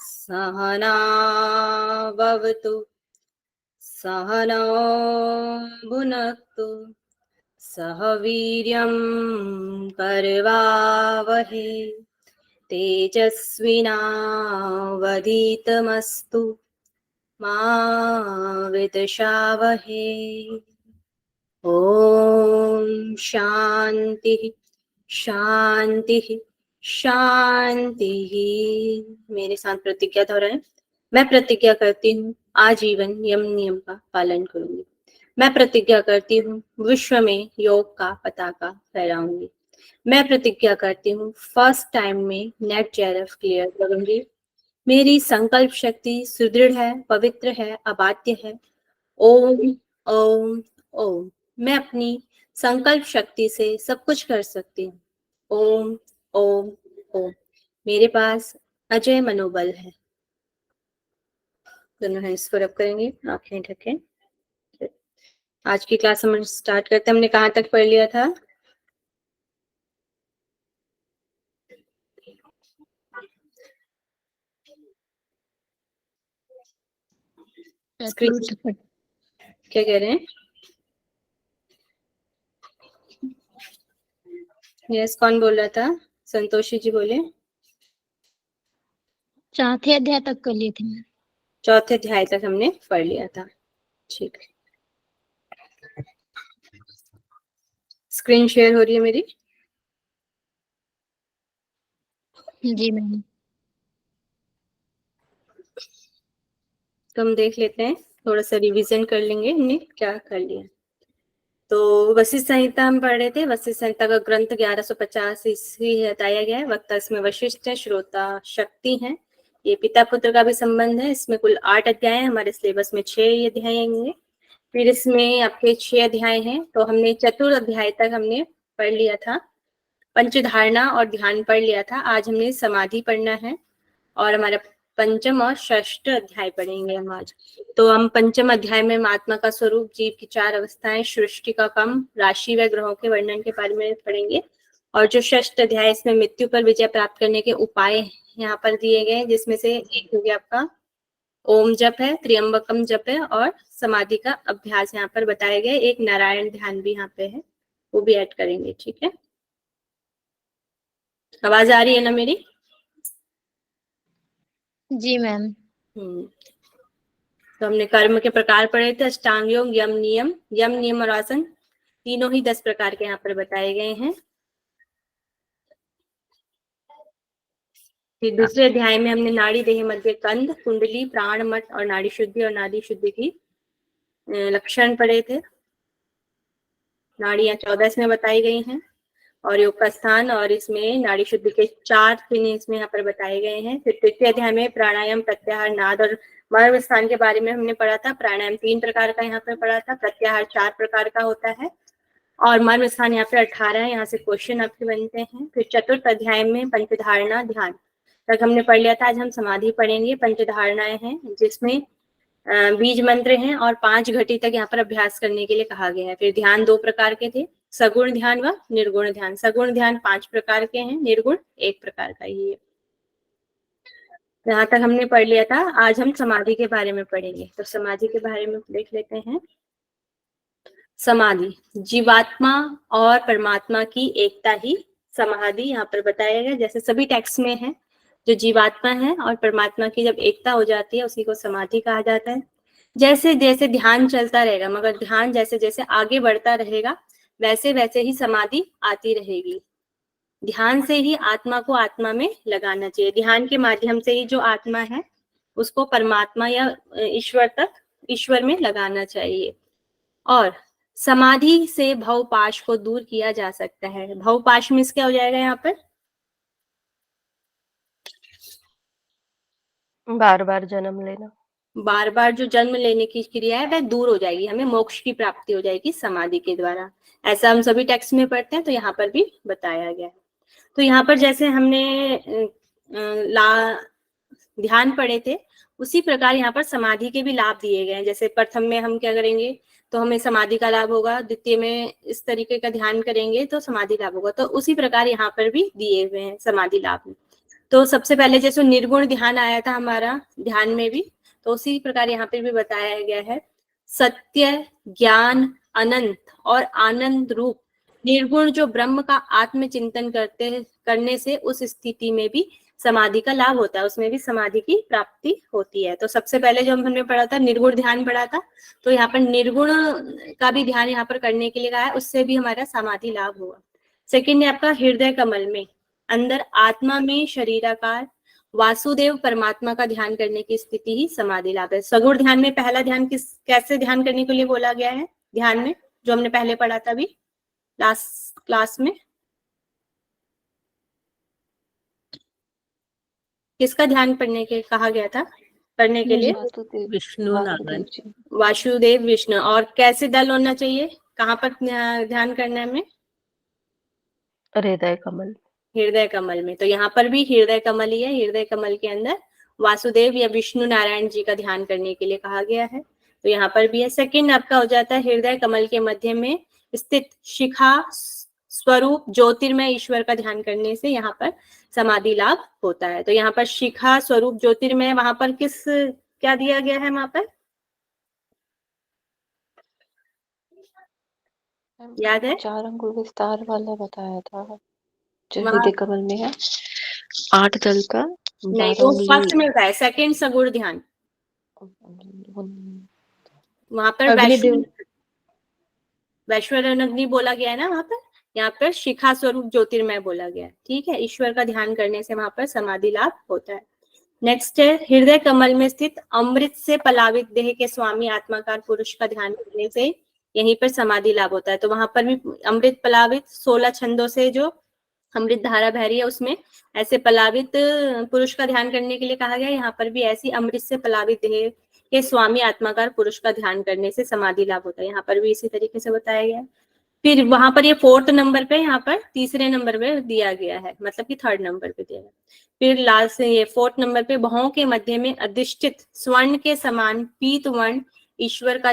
सहना भवतु सहनौ भुनक्तु सह वीर्यं करवावहै तेजस्विनावधीतमस्तु मा विद्विषावहै। ओम शांति शांति शांति। मेरे साथ प्रतिज्ञा दोहराएं। मैं प्रतिज्ञा करती हूँ आजीवन यम नियम का पालन करूंगी। मैं प्रतिज्ञा करती हूँ विश्व में योग का पताका फहराऊंगी। मैं प्रतिज्ञा करती हूँ फर्स्ट टाइम में नेट जेआरएफ क्लियर करूंगी। मेरी संकल्प शक्ति सुदृढ़ है, पवित्र है, अबाध्य है। ओम ओम ओम। मैं अपनी संकल्प शक्ति से सब कुछ कर सकती हूँ। ओम ओम ओम। मेरे पास अजय मनोबल है। दोनों हैंड्स को रब करेंगे, आंखें ढकें। आज की क्लास हम स्टार्ट करते हैं। हमने कहाँ तक पढ़ लिया था? क्या कह रहे हैं? यस, कौन बोल रहा था? संतोषी जी बोले। चौथे अध्याय तक कर लिए थे। चौथे अध्याय तक हमने पढ़ लिया था। ठीक है, स्क्रीन शेयर हो रही है मेरी? जी मैम। तो हम देख लेते हैं, थोड़ा सा रिवीजन कर लेंगे हमने क्या कर लिया। तो वशिष्ठ संहिता हम पढ़ रहे थे। वशिष्ठ संहिता का ग्रंथ 1150 ईस्वी बताया गया है। वक्ता इसमें वशिष्ठ है, श्रोता शक्ति है। ये पिता पुत्र का भी संबंध है। इसमें कुल 8 अध्याय है। हमारे सिलेबस में 6 अध्याय आएंगे। फिर इसमें आपके 6 अध्याय हैं। तो हमने चतुर्थ अध्याय तक हमने पढ़ लिया था। पंचधारणा और ध्यान पढ़ लिया था। आज हमने समाधि पढ़ना है और हमारा पंचम और षष्ठ अध्याय पढ़ेंगे हम आज। तो हम पंचम अध्याय में आत्मा का स्वरूप, जीव की 4 अवस्थाएं, सृष्टि का क्रम, राशि व ग्रहों के वर्णन के बारे में पढ़ेंगे। और जो षष्ठ अध्याय, इसमें मृत्यु पर विजय प्राप्त करने के उपाय यहाँ पर दिए गए, जिसमें से एक हो गया आपका ओम जप है, त्र्यंबकम जप है और समाधि का अभ्यास यहाँ पर बताए गए। एक नारायण ध्यान भी यहाँ पे है, वो भी ऐड करेंगे। ठीक है, आवाज आ रही है ना मेरी? जी मैम। तो हमने कर्म के प्रकार पढ़े थे, अष्टांग योग, यम नियम और आसन, तीनों ही 10 प्रकार के यहाँ पर बताए गए हैं। फिर दूसरे अध्याय में हमने नाड़ी, देह, मध्य, कंद, कुंडली, प्राण, मठ और नाड़ी शुद्धि और नाड़ी शुद्धि की लक्षण पढ़े थे। नाड़ियां 14 इसमें बताई गई हैं और योग का स्थान, और इसमें नाड़ी शुद्धि के 4 चिन्ह इसमें यहाँ पर बताए गए हैं। फिर तृतीय अध्याय में प्राणायाम, प्रत्याहार, नाद और मर्म स्थान के बारे में हमने पढ़ा था। प्राणायाम 3 प्रकार का यहाँ पर पढ़ा था, प्रत्याहार 4 प्रकार का होता है और मर्म स्थान यहाँ पे 18 है। यहाँ से क्वेश्चन आपके बनते हैं। फिर चतुर्थ अध्याय में पंचधारणा ध्यान तक हमने पढ़ लिया था। आज हम समाधि पढ़ेंगे। पंचधारणाएं हैं जिसमें बीज मंत्र हैं और 5 घटी तक यहाँ पर अभ्यास करने के लिए कहा गया है। फिर ध्यान 2 प्रकार के थे, सगुण ध्यान व निर्गुण ध्यान। सगुण ध्यान 5 प्रकार के हैं, निर्गुण 1 प्रकार का ही है। यहाँ तक हमने पढ़ लिया था। आज हम समाधि के बारे में पढ़ेंगे। तो समाधि के बारे में देख लेते हैं। समाधि, जीवात्मा और परमात्मा की एकता ही समाधि यहाँ पर बताया गया। जैसे सभी टेक्स्ट में है, जो जीवात्मा है और परमात्मा की जब एकता हो जाती है उसी को समाधि कहा जाता है। जैसे जैसे ध्यान चलता रहेगा, मगर ध्यान जैसे जैसे आगे बढ़ता रहेगा वैसे वैसे ही समाधि आती रहेगी। ध्यान से ही आत्मा को आत्मा में लगाना चाहिए। ध्यान के माध्यम से ही जो आत्मा है उसको परमात्मा या ईश्वर में लगाना चाहिए। और समाधि से भवपाश को दूर किया जा सकता है। भवपाश मीन्स क्या हो जाएगा यहाँ पर? बार बार जन्म लेना। बार बार जो जन्म लेने की क्रिया है वह दूर हो जाएगी, हमें मोक्ष की प्राप्ति हो जाएगी समाधि के द्वारा। ऐसा हम सभी टेक्स्ट में पढ़ते हैं, तो यहाँ पर भी बताया गया है। तो यहाँ पर जैसे हमने ध्यान पढ़े थे, उसी प्रकार यहाँ पर समाधि के भी लाभ दिए गए हैं। जैसे प्रथम में हम क्या करेंगे तो हमें समाधि का लाभ होगा, द्वितीय में इस तरीके का ध्यान करेंगे तो समाधि लाभ होगा। तो उसी प्रकार यहाँ पर भी दिए हुए हैं समाधि लाभ में। तो सबसे पहले जैसे निर्गुण ध्यान आया था हमारा ध्यान में भी, तो उसी प्रकार यहाँ पे भी बताया गया है। सत्य, ज्ञान, अनंत और आनंद रूप निर्गुण जो ब्रह्म का आत्मचिंतन करने से उस स्थिति में भी समाधि का लाभ होता है, उसमें भी समाधि की प्राप्ति होती है। तो सबसे पहले जो हमने पढ़ा था निर्गुण ध्यान पढ़ा था, तो यहाँ पर निर्गुण का भी ध्यान यहाँ पर करने के लिए कहा है, उससे भी हमारा समाधि लाभ हुआ। सेकंड है आपका हृदय कमल में अंदर आत्मा में शरीराकार वासुदेव परमात्मा का ध्यान करने की स्थिति ही समाधि लाभ है। सगुण ध्यान में पहला ध्यान कैसे ध्यान करने के लिए बोला गया है ध्यान में, जो हमने पहले पढ़ा था अभी लास्ट क्लास में, किसका ध्यान पढ़ने के कहा गया था करने के लिए? विष्णु नारायण जी। वासुदेव विष्णु। और कैसे दल होना चाहिए, कहाँ पर ध्यान करना है हमें? हृदय कमल। हृदय कमल में। तो यहाँ पर भी हृदय कमल ही है, हृदय कमल के अंदर वासुदेव या विष्णु नारायण जी का ध्यान करने के लिए कहा गया है, तो यहाँ पर भी है। सेकंड आपका हो जाता है हृदय कमल के मध्य में स्थित शिखा स्वरूप ज्योतिर्मय ईश्वर का ध्यान करने से यहाँ पर समाधि लाभ होता है। तो यहाँ पर शिखा स्वरूप ज्योतिर्मय, वहां पर क्या दिया गया है वहां पर, याद है? 4 अंगुल विस्तार वाला बताया था जो वहाँ- हृदय कमल में है, 8 दल का नहीं, वो फर्स्ट में होता है, सेकंड सगुण ध्यान। वहां पर वैश्वानर अग्नि बोला गया है ना वहां पर, यहाँ पर शिखा स्वरूप ज्योतिर्मय बोला गया है। ठीक है, ईश्वर का ध्यान करने से वहां पर समाधि लाभ होता है। नेक्स्ट है हृदय कमल में स्थित अमृत से पलावित देह के स्वामी आत्माकार पुरुष का ध्यान करने से यहीं पर समाधि लाभ होता है। तो वहां पर भी अमृत पलावित 16 छंदों से जो अमृत धारा बह रही है उसमें ऐसे पलावित पुरुष का ध्यान करने के लिए कहा गया। यहाँ पर भी ऐसी अमृत से पलावित देह के स्वामी आत्माकार पुरुष का ध्यान करने से समाधि लाभ होता है, यहाँ पर भी इसी तरीके से बताया गया। फिर वहां पर ये 4th नंबर पे, यहाँ पर 3रे नंबर पे दिया गया है, मतलब कि 3rd नंबर पे दिया गया। फिर लास्ट से ये 4th नंबर पे भौं के मध्य में अधिष्ठित स्वर्ण के समान पीत वर्ण ईश्वर का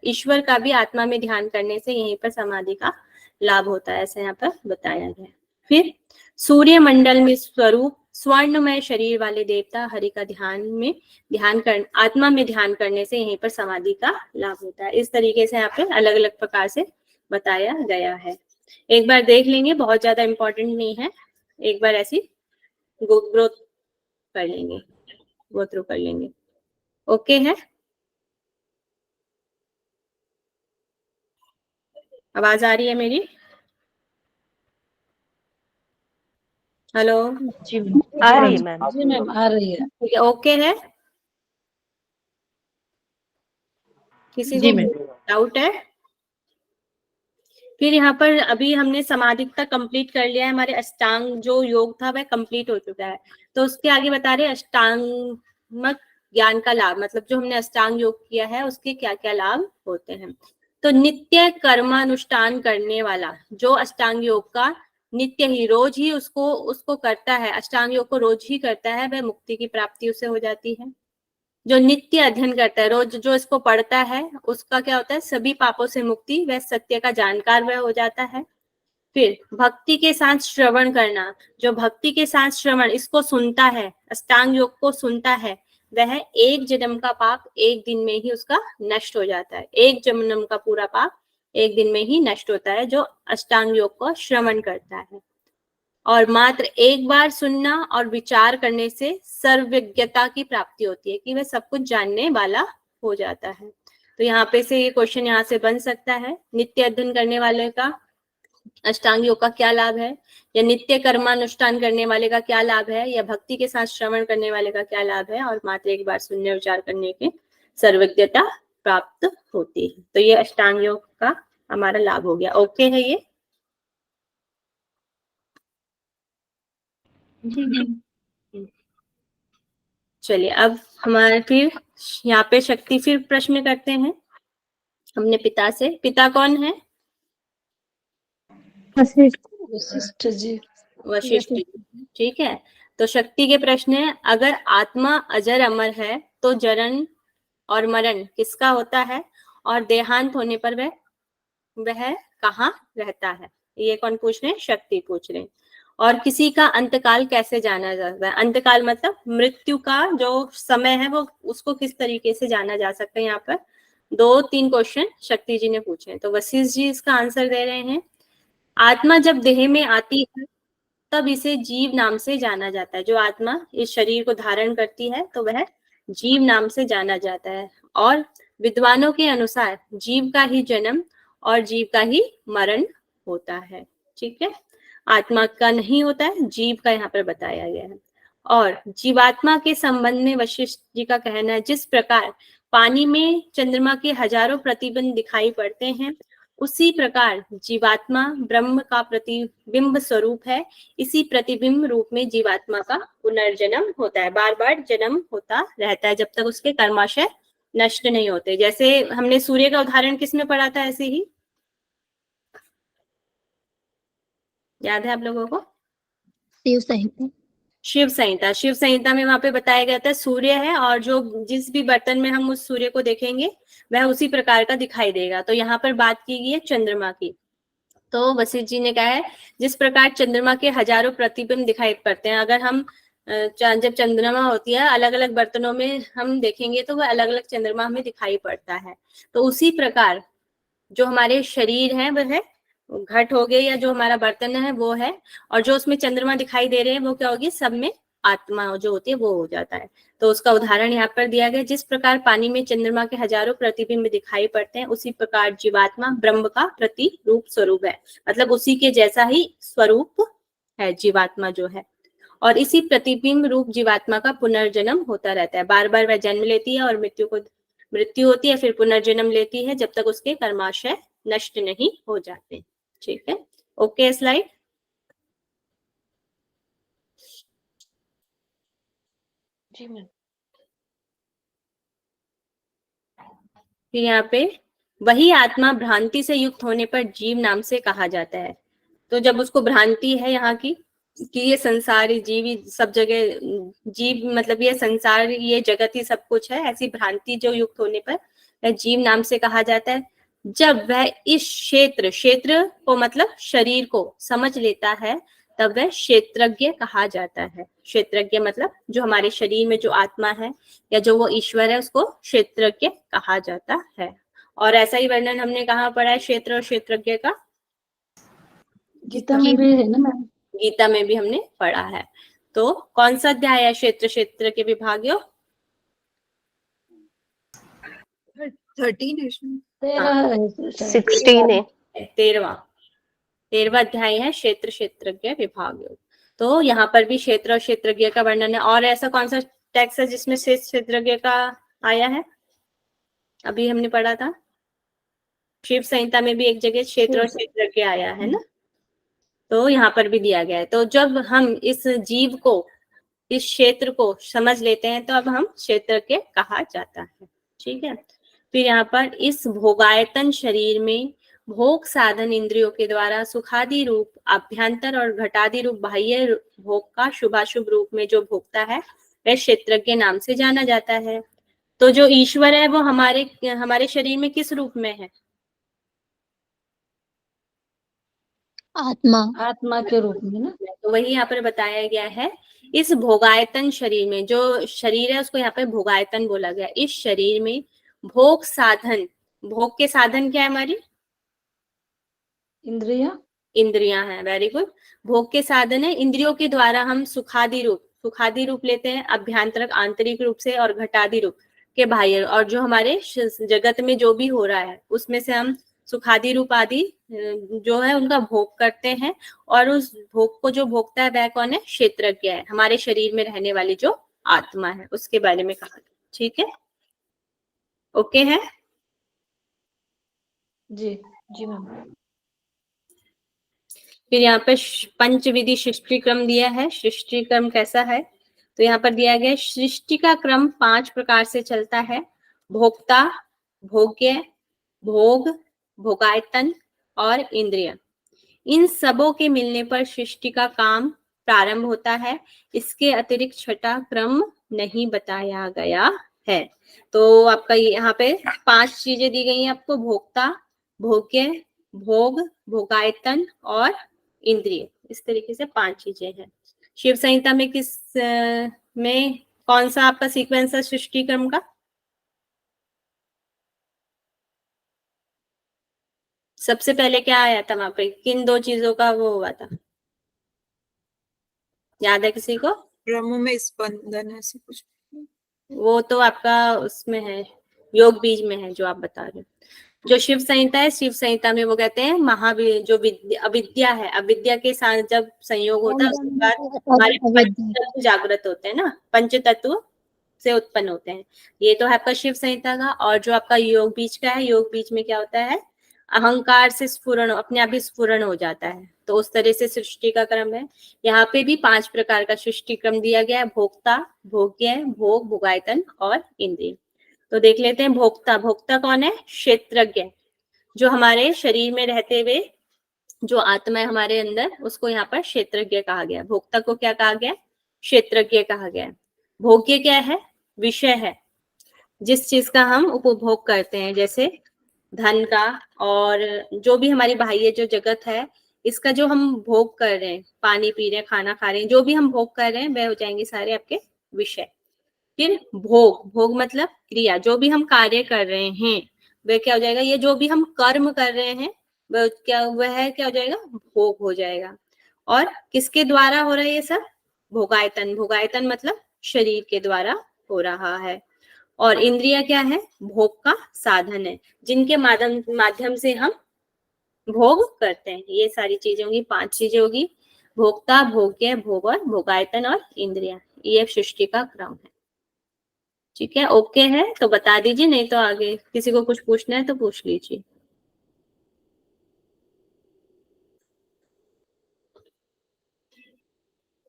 ईश्वर का भी आत्मा में ध्यान करने से यहीं पर समाधि का लाभ होता है, ऐसा यहाँ पर बताया गया। फिर सूर्य मंडल में स्वरूप स्वर्णमय शरीर वाले देवता हरि का आत्मा में ध्यान करने से यहीं पर समाधि का लाभ होता है। इस तरीके से यहाँ पे अलग अलग प्रकार से बताया गया है। एक बार देख लेंगे, बहुत ज्यादा इंपॉर्टेंट नहीं है, एक बार ऐसी गो थ्रू कर लेंगे। ओके है, आवाज आ रही है मेरी? हेलो जी आ रही है मैम। जी मैम आ रही है। ठीक है, ओके है, किसी जी को मैम। डाउट है? फिर यहाँ पर अभी हमने समाधि तक कंप्लीट कर लिया है, हमारे अष्टांग जो योग था वह कंप्लीट हो चुका है। तो उसके आगे बता रहे अष्टांगमक ज्ञान का लाभ, मतलब जो हमने अष्टांग योग किया है उसके क्या क्या लाभ होते हैं। तो नित्य कर्मानुष्ठान करने वाला जो अष्टांग योग का नित्य ही रोज ही उसको करता है, अष्टांग योग को रोज ही करता है, वह मुक्ति की प्राप्ति उसे हो जाती है। जो नित्य अध्ययन करता है, रोज जो इसको पढ़ता है उसका क्या होता है, सभी पापों से मुक्ति, वह सत्य का जानकार वह हो जाता है। फिर भक्ति के साथ श्रवण करना, जो भक्ति के साथ श्रवण इसको सुनता है, अष्टांग योग को सुनता है, वह एक जन्म का पाप एक दिन में ही उसका नष्ट हो जाता है। एक जन्म का पूरा पाप एक दिन में ही नष्ट होता है जो अष्टांग योग को श्रवण करता है। और मात्र एक बार सुनना और विचार करने से सर्वज्ञता की प्राप्ति होती है कि वह सब कुछ जानने वाला हो जाता है। तो यहाँ पे से ये क्वेश्चन यहाँ से बन सकता है, नित्य अध्ययन करने वाले का अष्टांग योग का क्या लाभ है, या नित्य कर्मानुष्ठान करने वाले का क्या लाभ है, या भक्ति के साथ श्रवण करने वाले का क्या लाभ है, और मात्र एक बार सुनने विचार करने के सर्वज्ञता प्राप्त होती है। तो ये अष्टांग योग का हमारा लाभ हो गया। ओके है ये? चलिए अब हमारे फिर यहाँ पे शक्ति फिर प्रश्न करते हैं हमने पिता से। पिता कौन है? वशिष्ठ जी। वशिष्ठ। ठीक है, तो शक्ति के प्रश्न है, अगर आत्मा अजर अमर है तो जन्म और मरण किसका होता है, और देहांत होने पर वह कहाँ रहता है। ये कौन पूछ रहे हैं? शक्ति पूछ रहे हैं। और किसी का अंतकाल कैसे जाना जाता है? अंतकाल मतलब मृत्यु का जो समय है वो उसको किस तरीके से जाना जा सकता है। यहाँ पर 2-3 क्वेश्चन शक्ति जी ने पूछे हैं, तो वशिष्ठ जी इसका आंसर दे रहे हैं। आत्मा जब देह में आती है तब इसे जीव नाम से जाना जाता है। जो आत्मा इस शरीर को धारण करती है तो वह जीव नाम से जाना जाता है। और विद्वानों के अनुसार जीव का ही जन्म और जीव का ही मरण होता है। ठीक है, आत्मा का नहीं होता है, जीव का यहाँ पर बताया गया है। और जीवात्मा के संबंध में वशिष्ठ जी का कहना है, जिस प्रकार पानी में चंद्रमा के हजारों प्रतिबिंब दिखाई पड़ते हैं, उसी प्रकार जीवात्मा ब्रह्म का प्रतिबिंब स्वरूप है। इसी प्रतिबिंब रूप में जीवात्मा का पुनर्जन्म होता है, बार बार जन्म होता रहता है जब तक उसके कर्माशय नष्ट नहीं होते। जैसे हमने सूर्य का उदाहरण किसमें पढ़ा था, ऐसे ही याद है आप लोगों को? शिव संहिता। शिव संहिता, शिव संहिता में वहां पे बताया गया था सूर्य है, और जो जिस भी बर्तन में हम उस सूर्य को देखेंगे वह उसी प्रकार का दिखाई देगा। तो यहाँ पर बात की गई है चंद्रमा की। तो वशिष्ठ जी ने कहा है, जिस प्रकार चंद्रमा के हजारों प्रतिबिंब दिखाई पड़ते हैं, अगर हम जब चंद्रमा होती है अलग अलग बर्तनों में हम देखेंगे तो वह अलग अलग चंद्रमा हमें दिखाई पड़ता है। तो उसी प्रकार जो हमारे शरीर है वह घट हो गए, या जो हमारा बर्तन है वो है, और जो उसमें चंद्रमा दिखाई दे रहे हैं वो क्या होगी, सब में आत्मा जो होती है वो हो जाता है। तो उसका उदाहरण यहाँ पर दिया गया, जिस प्रकार पानी में चंद्रमा के हजारों प्रतिबिंब दिखाई पड़ते हैं, उसी प्रकार जीवात्मा ब्रह्म का प्रतिरूप स्वरूप है। मतलब उसी के जैसा ही स्वरूप है जीवात्मा जो है, और इसी प्रतिबिंब रूप जीवात्मा का पुनर्जन्म होता रहता है। बार बार वह जन्म लेती है और मृत्यु होती है, फिर पुनर्जन्म लेती है जब तक उसके कर्माशय नष्ट नहीं हो जाते। ठीक है, ओके स्लाइड। जी मैम। फिर यहाँ पे वही आत्मा भ्रांति से युक्त होने पर जीव नाम से कहा जाता है। तो जब उसको भ्रांति है यहाँ की कि ये संसार जीव ही सब जगह, जीव मतलब ये संसार ये जगत ही सब कुछ है, ऐसी भ्रांति जो युक्त होने पर वह जीव नाम से कहा जाता है। जब वह इस क्षेत्र को मतलब शरीर को समझ लेता है तब वह क्षेत्रज्ञ कहा जाता है। क्षेत्रज्ञ मतलब जो हमारे शरीर में जो आत्मा है या जो वो ईश्वर है उसको क्षेत्रज्ञ कहा जाता है। और ऐसा ही वर्णन हमने कहाँ पढ़ा है क्षेत्र और क्षेत्रज्ञ का? गीता में भी है ना मैम? गीता में भी हमने पढ़ा है। तो कौन सा अध्याय है क्षेत्र के विभागीय? 13 है इसमें। 16 है। 13वां अध्याय है क्षेत्रज्ञ विभागीय। तो यहाँ पर भी क्षेत्र और क्षेत्रज्ञ का वर्णन है। और ऐसा कौन सा टेक्स्ट है जिसमें क्षेत्रज्ञ का आया है? अभी हमने पढ़ा था शिव संहिता में भी एक जगह क्षेत्र और क्षेत्रज्ञ आया है ना, तो यहाँ पर भी दिया गया है। तो जब हम इस जीव को इस क्षेत्र को समझ लेते हैं तो अब हम क्षेत्रज्ञ कहा जाता है। ठीक है, फिर यहाँ पर इस भोगायतन शरीर में भोग साधन इंद्रियों के द्वारा सुखादि रूप अभ्यंतर और घटादि रूप बाह्य भोग का शुभाशुभ रूप में जो भोगता है वह क्षेत्रज्ञ नाम से जाना जाता है। तो जो ईश्वर है वो हमारे शरीर में किस रूप में है? आत्मा के रूप में ना। तो वही यहाँ पर बताया गया है, इस भोगायतन शरीर में जो शरीर है उसको यहाँ पे भोगायतन बोला गया। इस शरीर में भोग साधन, भोग के साधन क्या है हमारी? इंद्रियां हैं। Very good. भोग के साधन है, इंद्रियों के द्वारा हम सुखादि रूप लेते हैं, अभ्यंतरक आंतरिक रूप से, और घटादि रूप के बाह्य। और जो हमारे जगत में जो भी हो रहा है उसमें से हम सुखादि रूप आदि जो है उनका भोग करते हैं, और उस भोग को जो भोगता है वह कौन है? क्षेत्रज्ञ है, हमारे शरीर में रहने वाली जो आत्मा है उसके बारे में कहा। ठीक है, ओके है जी। जी मैम। फिर यहाँ पे पंचविधि सृष्टि क्रम दिया है। सृष्टि क्रम कैसा है? तो यहाँ पर दिया गया सृष्टि का क्रम 5 प्रकार से चलता है। भोक्ता, भोग्य, भोग, भोगायतन और इंद्रिय। इन सबों के मिलने पर सृष्टि का काम प्रारंभ होता है। इसके अतिरिक्त छठा क्रम नहीं बताया गया है। तो आपका यहाँ पे 5 चीजें दी गई हैं आपको, भोक्ता, भोग्य, भोग, भोगायतन और इंद्रिय। इस तरीके से 5 चीजें हैं। शिव संहिता में में कौन सा आपका सीक्वेंस है सृष्टि क्रम का? सबसे पहले क्या आया था वहां पे, किन 2 चीजों का वो हुआ था, याद है किसी को? क्रम में स्पंदन ऐसे कुछ। वो तो आपका उसमें है, योग बीज में है जो आप बता रहे हो। जो शिव संहिता है, शिव संहिता में वो कहते हैं महावीर, जो अविद्या है, अविद्या के साथ जब संयोग होता है उसके बाद हमारे पंचतत्व जागृत होते हैं ना, पंचतत्व से उत्पन्न होते हैं। ये तो है आपका शिव संहिता का। और जो आपका योग बीज का है, योग बीज में क्या होता है, अहंकार से स्फुरण, अपने आप ही स्फुरण हो जाता है। तो उस तरह से सृष्टि का क्रम है। यहाँ पे भी 5 प्रकार का सृष्टि क्रम दिया गया है, भोक्ता, भोग्य, भोग, भोगायतन और इंद्रिय। तो देख लेते हैं भोक्ता। भोक्ता कौन है? क्षेत्रज्ञ, जो हमारे शरीर में रहते हुए जो आत्मा है हमारे अंदर, उसको यहाँ पर क्षेत्रज्ञ कहा गया। भोक्ता को क्या कहा गया? क्षेत्रज्ञ कहा गया। भोग्य क्या है? विषय है, जिस चीज का हम उपभोग करते हैं, जैसे धन का और जो भी हमारी बाह्य जो जगत है, इसका जो हम भोग कर रहे हैं, पानी पी रहे हैं, खाना खा रहे हैं, जो भी हम भोग कर रहे हैं वह हो जाएंगे सारे आपके विषय। फिर भोग, भोग मतलब क्रिया, जो भी हम कार्य कर रहे हैं वह क्या हो जाएगा, ये जो भी हम कर्म कर रहे हैं वह क्या हो जाएगा, भोग हो जाएगा। और किसके द्वारा हो रहा है ये सब? भोगायतन। भोगायतन मतलब शरीर के द्वारा हो रहा है। और इंद्रिया क्या है? भोग का साधन है, जिनके माध्यम से हम भोग करते हैं। ये सारी चीजें होंगी, 5 चीजें होगी, भोक्ता, भोग्य, भोग और भोगायतन और इंद्रिया। ये सृष्टि का क्रम है। ठीक है, ओके है तो बता दीजिए, नहीं तो आगे किसी को कुछ पूछना है तो पूछ लीजिए।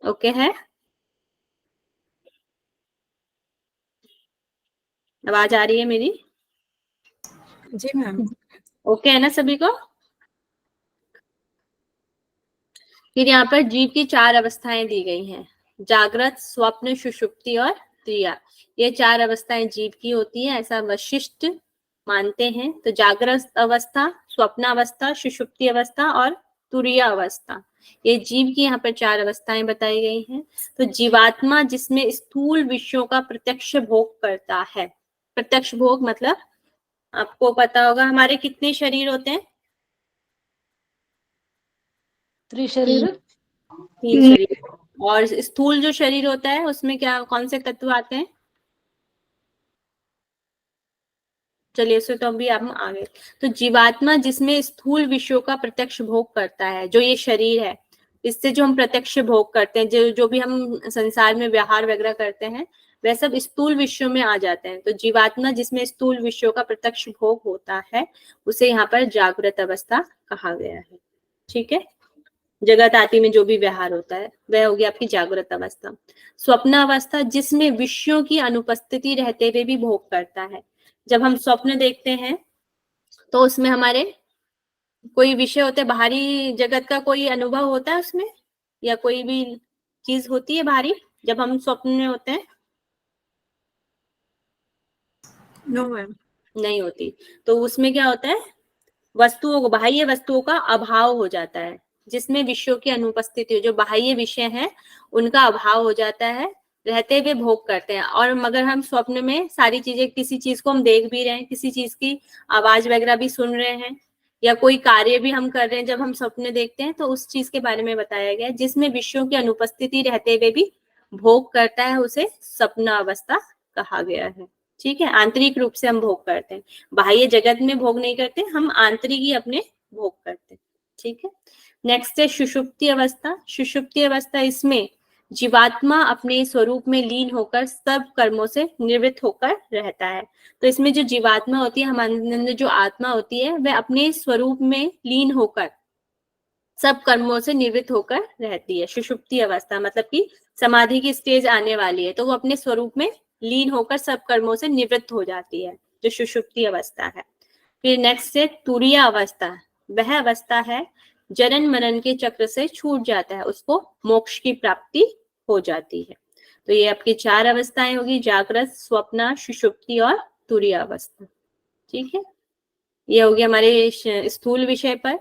ओके है, आवाज आ रही है मेरी? जी मैम। ओके है ना सभी को? फिर यहाँ पर जीव की 4 अवस्थाएं दी गई हैं, जागृत, स्वप्न, सुषुप्ति और तुरिया। ये 4 अवस्थाएं जीव की होती है, ऐसा वशिष्ठ मानते हैं। तो जागृत अवस्था, स्वप्न अवस्था, सुषुप्ति अवस्था और तुरिया अवस्था, ये जीव की यहाँ पर 4 अवस्थाएं बताई गई हैं। तो जीवात्मा जिसमें स्थूल विषयों का प्रत्यक्ष भोग करता है। प्रत्यक्ष भोग मतलब आपको पता होगा हमारे कितने शरीर होते हैं? त्रिशरीर। 3 शरीर। और स्थूल जो शरीर होता है उसमें क्या, कौन से तत्व आते हैं? चलिए इससे तो अभी हम आगे। तो जीवात्मा जिसमें स्थूल विषयों का प्रत्यक्ष भोग करता है, जो ये शरीर है, इससे जो हम प्रत्यक्ष भोग करते हैं, जो भी हम संसार में व्यवहार वगैरह करते हैं, वह सब स्थूल विषयों में आ जाते हैं। तो जीवात्मा जिसमें स्थूल विषयों का प्रत्यक्ष भोग होता है, उसे यहाँ पर जागृत अवस्था कहा गया है। ठीक है, जगत आदि में जो भी व्यवहार होता है वह होगी आपकी जागृत अवस्था। स्वप्न अवस्था जिसमें विषयों की अनुपस्थिति रहते हुए भी भोग करता है। जब हम स्वप्न देखते हैं तो उसमें हमारे कोई विषय होते हैं, बाहरी जगत का कोई अनुभव होता है उसमें, या कोई भी चीज होती है बाहरी जब हम स्वप्न में होते हैं? No ma'am. नहीं होती। तो उसमें क्या होता है, वस्तुओं को, बाह्य वस्तुओं का अभाव हो जाता है, जिसमें विषयों की अनुपस्थिति हो, जो बाह्य विषय हैं उनका अभाव हो जाता है, रहते हुए भोग करते हैं। और मगर हम स्वप्न में सारी चीजें, किसी चीज को हम देख भी रहे हैं, किसी चीज की आवाज वगैरह भी सुन रहे हैं, या कोई कार्य भी हम कर रहे हैं, जब हम स्वप्न देखते हैं तो उस चीज के बारे में बताया गया है, जिसमें विषयों की अनुपस्थिति रहते हुए भी भोग करता है, उसे स्वप्न अवस्था कहा गया है। ठीक है, आंतरिक रूप से हम भोग करते हैं, बाह्य जगत में भोग नहीं करते, हम आंतरिक ही अपने भोग करते हैं। ठीक है, नेक्स्ट है सुषुप्ति अवस्था। सुषुप्ति अवस्था, इसमें जीवात्मा अपने स्वरूप में लीन होकर सब कर्मों से निवृत्त होकर रहता है। तो इसमें जो जीवात्मा होती है, हमारे अंदर जो आत्मा होती है, वह अपने स्वरूप में लीन होकर सब कर्मों से निवृत्त होकर रहती है। सुषुप्ति अवस्था मतलब कि समाधि की स्टेज आने वाली है, तो वो अपने स्वरूप में लीन होकर सब कर्मों से निवृत्त हो जाती है, जो सुषुप्ति अवस्था है। फिर नेक्स्ट है तुरीय अवस्था। वह अवस्था है जन्म मरण के चक्र से छूट जाता है, उसको मोक्ष की प्राप्ति हो जाती है। तो ये आपकी 4 अवस्थाएं होगी, जागृत, स्वप्न, सुषुप्ति और तुरीय अवस्था। ठीक है, ये हो गया हमारे स्थूल विषय पर।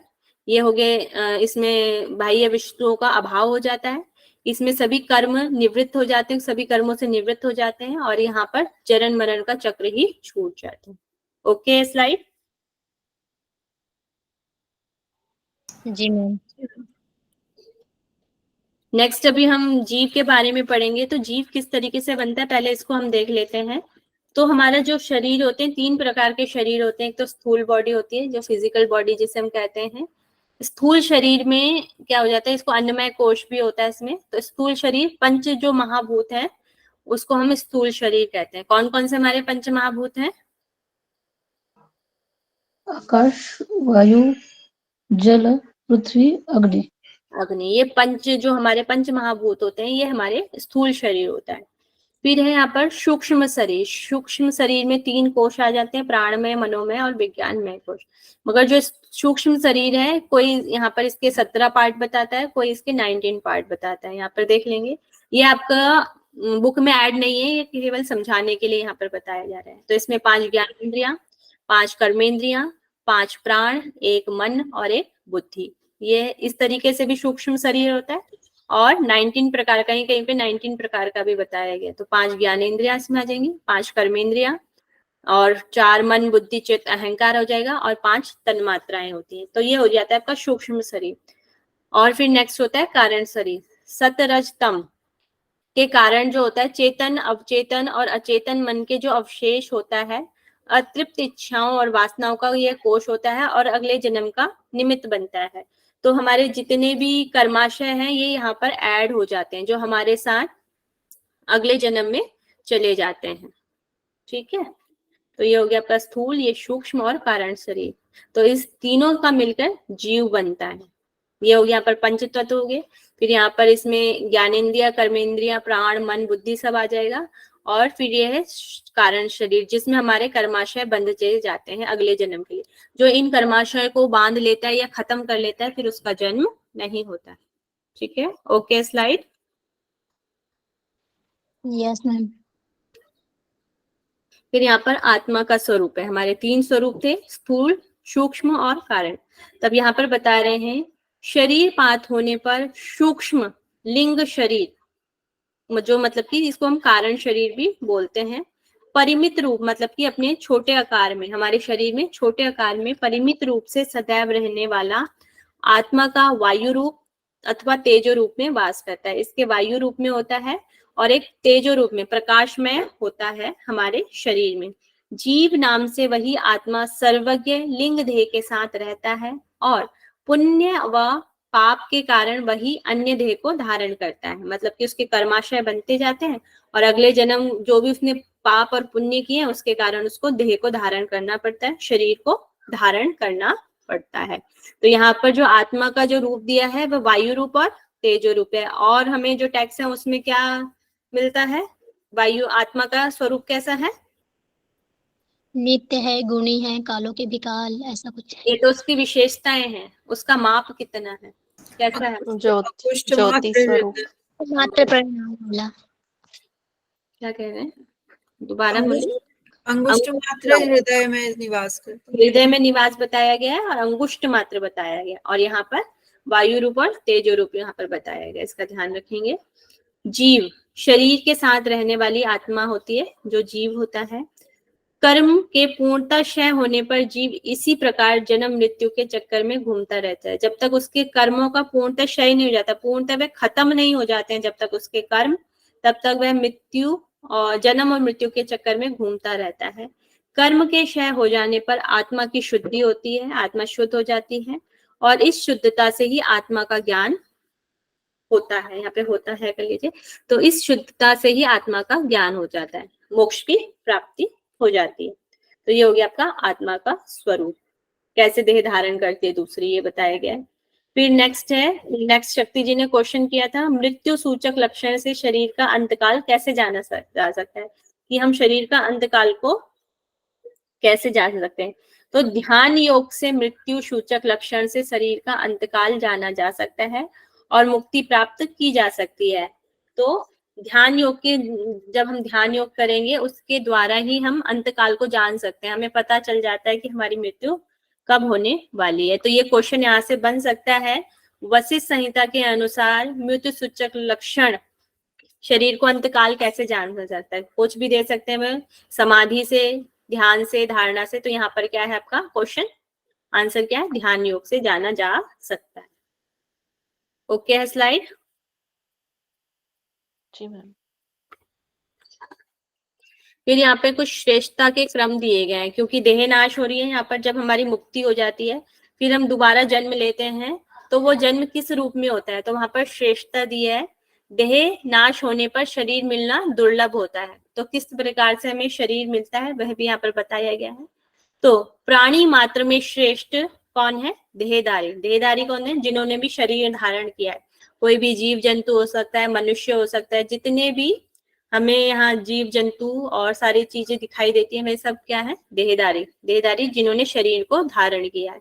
ये हो गए इसमें बाह्य विषयों का अभाव हो जाता है, इसमें सभी कर्म निवृत्त हो जाते हैं, सभी कर्मों से निवृत्त हो जाते हैं और यहाँ पर जन्म मरण का चक्र ही छूट जाता है। Okay, slide. जी मैम। नेक्स्ट अभी हम जीव के बारे में पढ़ेंगे। तो जीव किस तरीके से बनता है, पहले इसको हम देख लेते हैं। तो हमारा जो शरीर होते हैं, 3 प्रकार के शरीर होते हैं। एक तो स्थूल बॉडी होती है, जो फिजिकल बॉडी जिसे हम कहते हैं। स्थूल शरीर में क्या हो जाता है, इसको अन्नमय कोश भी होता है इसमें। तो स्थूल शरीर, पंच जो महाभूत है उसको हम स्थूल शरीर कहते हैं। कौन कौन से हमारे पंच महाभूत हैं? आकाश, वायु, जल, पृथ्वी, अग्नि। अग्नि, ये पंच जो हमारे पंच महाभूत होते हैं, ये हमारे स्थूल शरीर होता है। फिर है यहाँ पर सूक्ष्म शरीर। सूक्ष्म शरीर में 3 कोश आ जाते हैं, प्राणमय, मनोमय और विज्ञानमय कोश। मगर जो सूक्ष्म शरीर है, कोई यहाँ पर इसके 17 पार्ट बताता है, कोई इसके 19 पार्ट बताता है। यहाँ पर देख लेंगे, ये आपका बुक में ऐड नहीं है, ये केवल समझाने के लिए यहाँ पर बताया जा रहा है। तो इसमें 5 ज्ञानेंद्रियां, 5 कर्मेंद्रियां, 5 प्राण, 1 मन और 1 बुद्धि। ये इस तरीके से भी सूक्ष्म शरीर होता है। और 19 प्रकार, कहीं कहीं पे 19 प्रकार का भी बताया गया। तो 5 ज्ञानेंद्रियां इसमें आ जाएंगी, 5 कर्मेंद्रियां और 4 मन, बुद्धि, चित्त, अहंकार हो जाएगा और 5 तन्मात्राएं होती हैं। तो ये हो जाता है आपका सूक्ष्म शरीर। और फिर नेक्स्ट होता है कारण शरीर। सत, रज, तम के कारण जो होता है, चेतन, अवचेतन और अचेतन मन के जो अवशेष होता है, अतृप्त इच्छाओं और वासनाओं का यह कोश होता है और अगले जन्म का निमित्त बनता है। तो हमारे जितने भी कर्माशय हैं, ये यहाँ पर ऐड हो जाते हैं, जो हमारे साथ अगले जन्म में चले जाते हैं। ठीक है, तो ये हो गया आपका स्थूल, ये सूक्ष्म और कारण शरीर। तो इस तीनों का मिलकर जीव बनता है। ये हो गया यहाँ पर पंच तत्व हो गए। फिर यहाँ पर इसमें ज्ञानेंद्रिया, कर्मेंद्रिया, प्राण, मन, बुद्धि सब आ जाएगा। और फिर ये है कारण शरीर, जिसमें हमारे कर्माशय बंध चले जाते हैं अगले जन्म के लिए। जो इन कर्माशय को बांध लेता है या खत्म कर लेता है, फिर उसका जन्म नहीं होता। ठीक है, ओके, स्लाइड। Yes ma'am. फिर यहाँ पर आत्मा का स्वरूप है। हमारे 3 स्वरूप थे, स्थूल, सूक्ष्म और कारण। तब यहाँ पर बता रहे हैं, शरीर पात होने पर सूक्ष्म लिंग शरीर, जो मतलब कि इसको हम कारण शरीर भी बोलते हैं, परिमित रूप मतलब कि अपने छोटे आकार में, हमारे शरीर में छोटे आकार में परिमित रूप से सदैव रहने वाला आत्मा का वायु रूप अथवा तेजो रूप में वास करता है। इसके वायु रूप में होता है और एक तेजो रूप में प्रकाशमय होता है हमारे शरीर में। जीव नाम से वही आत्मा सर्वज्ञ लिंग देह के साथ रहता है और पुण्य व पाप के कारण वही अन्य देह को धारण करता है। मतलब कि उसके कर्माशय बनते जाते हैं और अगले जन्म जो भी उसने पाप और पुण्य किए उसके कारण उसको देह को धारण करना पड़ता है, शरीर को धारण करना पड़ता है। तो यहाँ पर जो आत्मा का जो रूप दिया है वह वायु रूप और तेजो रूप है। और हमें जो टेक्स्ट है उसमें क्या मिलता है, वायु आत्मा का स्वरूप कैसा है? नित्य है, गुणी है, कालों के भी काल, ऐसा कुछ है। ये तो उसकी विशेषताएं हैं, उसका माप कितना है, कैसा है? ज्योति स्वरूप। मात्र परिणाम वाला। क्या कह रहे हैं, दोबारा बोलिए। अंगुष्ठ मात्र हृदय में निवास करते हैं। हृदय में निवास बताया गया है और अंगुष्ठ मात्र बताया गया, और यहाँ पर वायु रूप और तेजो रूप यहाँ पर बताया गया, इसका ध्यान रखेंगे। जीव शरीर के साथ रहने वाली आत्मा होती है, जो जीव होता है। कर्म के पूर्णतः क्षय होने पर जीव इसी प्रकार जन्म मृत्यु के चक्कर में घूमता रहता है। जब तक उसके कर्मों का पूर्णतः क्षय नहीं हो जाता, पूर्णतः वे खत्म नहीं हो जाते हैं जब तक उसके कर्म, तब तक वह मृत्यु और जन्म और मृत्यु के चक्कर में घूमता रहता है। कर्म के क्षय हो जाने पर आत्मा की शुद्धि होती है, आत्मा शुद्ध हो जाती है और इस शुद्धता से ही आत्मा का ज्ञान होता है। यहाँ पे होता है कर लीजिए। तो इस शुद्धता से ही आत्मा का ज्ञान हो जाता है, मोक्ष की प्राप्ति हो जाती है। तो ये हो गया आपका आत्मा का स्वरूप, कैसे देह धारण करती है दूसरी, ये बताया गया है। फिर नेक्स्ट है, नेक्स्ट शक्ति जी ने क्वेश्चन किया था, मृत्यु सूचक लक्षण से शरीर का अंतकाल कैसे जाना जा सकता है, कि हम शरीर का अंतकाल को कैसे जान सकते हैं। तो ध्यान योग से मृत्यु सूचक लक्षण से शरीर का अंतकाल जाना जा सकता है और मुक्ति प्राप्त की जा सकती है। तो ध्यान योग के, जब हम ध्यान योग करेंगे उसके द्वारा ही हम अंतकाल को जान सकते हैं, हमें पता चल जाता है कि हमारी मृत्यु कब होने वाली है। तो ये क्वेश्चन यहाँ से बन सकता है, वशिष्ठ संहिता के अनुसार मृत्यु सूचक लक्षण शरीर को अंतकाल कैसे जाना जाता है। कुछ भी दे सकते हैं, समाधि से, ध्यान से, धारणा से। तो यहाँ पर क्या है आपका क्वेश्चन आंसर क्या है, ध्यान योग से जाना जा सकता है। ओके है स्लाइड। जी मैम। फिर यहाँ पे कुछ श्रेष्ठता के क्रम दिए गए हैं, क्योंकि देह नाश हो रही है यहाँ पर, जब हमारी मुक्ति हो जाती है फिर हम दोबारा जन्म लेते हैं, तो वो जन्म किस रूप में होता है। तो वहां पर श्रेष्ठता दी है, देह नाश होने पर शरीर मिलना दुर्लभ होता है। तो किस प्रकार से हमें शरीर मिलता है वह भी यहाँ पर बताया गया है। तो प्राणी मात्र में श्रेष्ठ कौन है, देहधारी। देहधारी कौन है, जिन्होंने भी शरीर धारण किया है। कोई भी जीव जंतु हो सकता है, मनुष्य हो सकता है, जितने भी हमें यहाँ जीव जंतु और सारी चीजें दिखाई देती है, वे सब क्या है, देहधारी। देहधारी जिन्होंने शरीर को धारण किया है।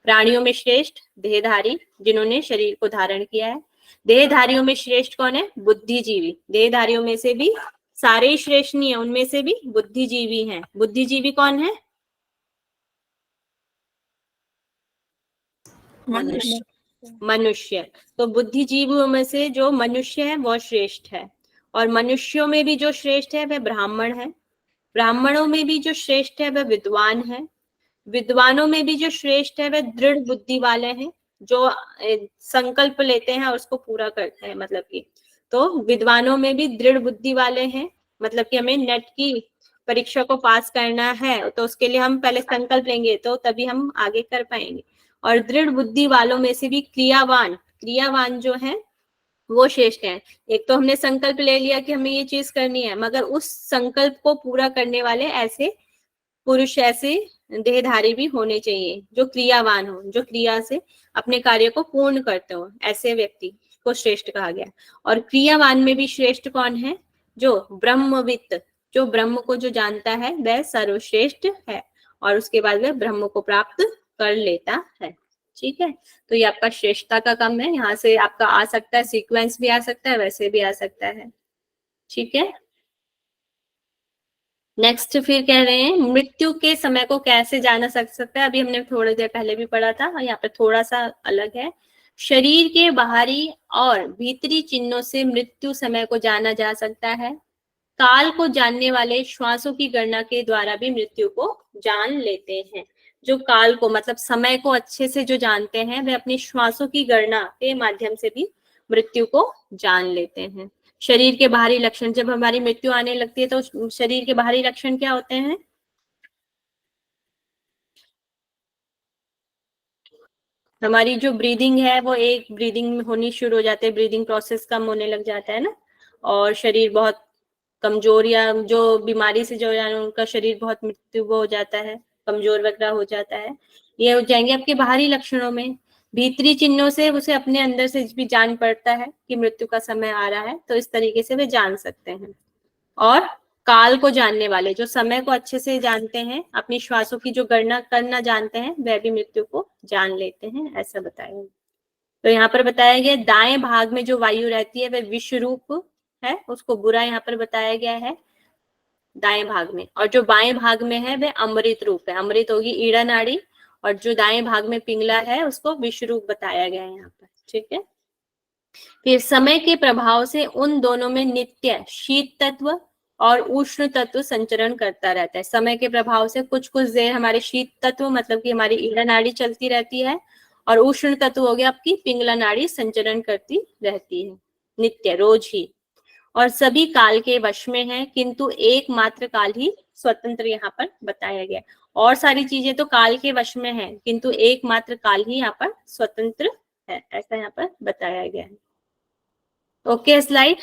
प्राणियों में श्रेष्ठ देहधारी, जिन्होंने शरीर को धारण किया है। देहधारियों में श्रेष्ठ कौन है, बुद्धिजीवी। देहधारियों में से भी सारे ही श्रेष्ठ नहीं है, उनमें से भी बुद्धिजीवी हैं। बुद्धिजीवी कौन है, मनुष्य। मनुष्य। तो बुद्धिजीवियों में से जो मनुष्य है वो श्रेष्ठ है, और मनुष्यों में भी जो श्रेष्ठ है वह ब्राह्मण है। ब्राह्मणों में भी जो श्रेष्ठ है वह विद्वान है। विद्वानों में भी जो श्रेष्ठ है वह दृढ़ बुद्धि वाले हैं, जो संकल्प लेते हैं और उसको पूरा करते हैं। मतलब कि तो विद्वानों में भी दृढ़ बुद्धि वाले हैं, मतलब कि हमें नेट की परीक्षा को पास करना है तो उसके लिए हम पहले संकल्प लेंगे तो तभी हम आगे कर पाएंगे। और दृढ़ बुद्धि वालों में से भी क्रियावान, क्रियावान जो है वो श्रेष्ठ है। एक तो हमने संकल्प ले लिया कि हमें ये चीज करनी है, मगर उस संकल्प को पूरा करने वाले ऐसे पुरुष, ऐसे देहधारी भी होने चाहिए जो क्रियावान हो, जो क्रिया से अपने कार्य को पूर्ण करते हो। ऐसे व्यक्ति को श्रेष्ठ कहा गया। और क्रियावान में भी श्रेष्ठ कौन है, जो ब्रह्मविद, जो ब्रह्म को जो जानता है वह सर्वश्रेष्ठ है, और उसके बाद वह ब्रह्म को प्राप्त कर लेता है। ठीक है, तो ये आपका श्रेष्ठता का क्रम है। यहाँ से आपका आ सकता है, सीक्वेंस भी आ सकता है, वैसे भी आ सकता है। ठीक है, नेक्स्ट फिर कह रहे हैं मृत्यु के समय को कैसे जाना सकता है। अभी हमने थोड़ी देर पहले भी पढ़ा था, यहाँ पे थोड़ा सा अलग है। शरीर के बाहरी और भीतरी चिन्हों से मृत्यु समय को जाना जा सकता है। काल को जानने वाले श्वासों की गणना के द्वारा भी मृत्यु को जान लेते हैं। जो काल को, मतलब समय को अच्छे से जो जानते हैं, वे अपनी श्वासों की गणना के माध्यम से भी मृत्यु को जान लेते हैं। शरीर के बाहरी लक्षण, जब हमारी मृत्यु आने लगती है तो शरीर के बाहरी लक्षण क्या होते हैं, हमारी जो ब्रीदिंग है वो एक ब्रीदिंग होनी शुरू हो जाती है, ब्रीदिंग प्रोसेस कम होने लग जाता है ना, और शरीर बहुत कमजोर, या जो बीमारी से जो है उनका शरीर बहुत मृत्यु हो जाता है, कमजोर वगैरह हो जाता है। ये हो जाएंगे आपके बाहरी लक्षणों में। भीतरी चिन्हों से उसे अपने अंदर से भी जान पड़ता है कि मृत्यु का समय आ रहा है, तो इस तरीके से वे जान सकते हैं। और काल को जानने वाले, जो समय को अच्छे से जानते हैं, अपनी श्वासों की जो गणना करना जानते हैं, वह भी मृत्यु को जान लेते हैं, ऐसा बताया। तो यहाँ पर बताया गया दाएं भाग में जो वायु रहती है वह विष रूप है, उसको बुरा यहाँ पर बताया गया है दाएं भाग में। और जो बाएं भाग में है वह अमृत रूप है, अमृत होगी ईड़ा नाड़ी, और जो दाएं भाग में पिंगला है उसको विष रूप बताया गया है यहाँ पर। ठीक है, फिर समय के प्रभाव से उन दोनों में नित्य शीत तत्व और उष्ण तत्व संचरण करता रहता है। समय के प्रभाव से कुछ कुछ देर हमारे शीत तत्व, मतलब कि हमारी ईड़ा नाड़ी चलती रहती है, और उष्ण तत्व हो गया आपकी पिंगला नाड़ी संचरण करती रहती है नित्य, रोज ही। और सभी काल के वश में है, किंतु एकमात्र काल ही स्वतंत्र यहाँ पर बताया गया। और सारी चीजें तो काल के वश में है, किंतु एकमात्र काल ही यहाँ पर स्वतंत्र है, ऐसा यहाँ पर बताया गया है। Okay, slide.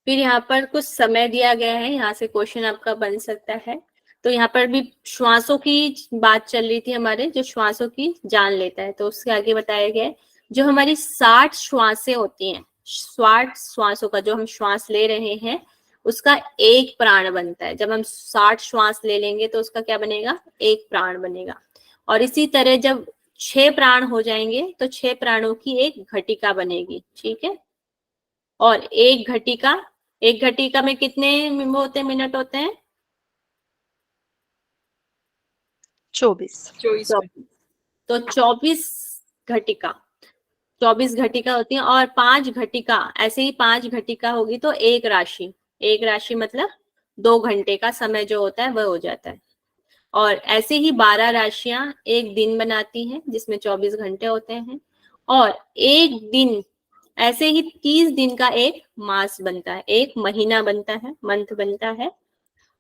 फिर यहाँ पर कुछ समय दिया गया है, यहाँ से क्वेश्चन आपका बन सकता है। तो यहाँ पर भी श्वासों की बात चल रही थी हमारे, जो श्वासों की जान लेता है, तो उसके आगे बताया गया है जो हमारी 60 श्वासें होती हैं, 60 श्वासों का, जो हम श्वास ले रहे हैं उसका एक प्राण बनता है। जब हम 60 श्वास ले लेंगे तो उसका क्या बनेगा, एक प्राण बनेगा। और इसी तरह जब 6 प्राण हो जाएंगे तो 6 प्राणों की एक घटिका बनेगी, ठीक है। और एक घटिका में कितने होते हैं, मिनट होते हैं? 24। 24 तो 24 घटिका होती है। और 5 घटिका, ऐसे ही 5 घटिका होगी तो एक राशि मतलब 2 घंटे का समय जो होता है वह हो जाता है। और ऐसे ही 12 राशियां एक दिन बनाती हैं जिसमें 24 घंटे होते हैं। और एक दिन, ऐसे ही 30 दिन का एक मास बनता है, एक महीना बनता है, मंथ बनता है।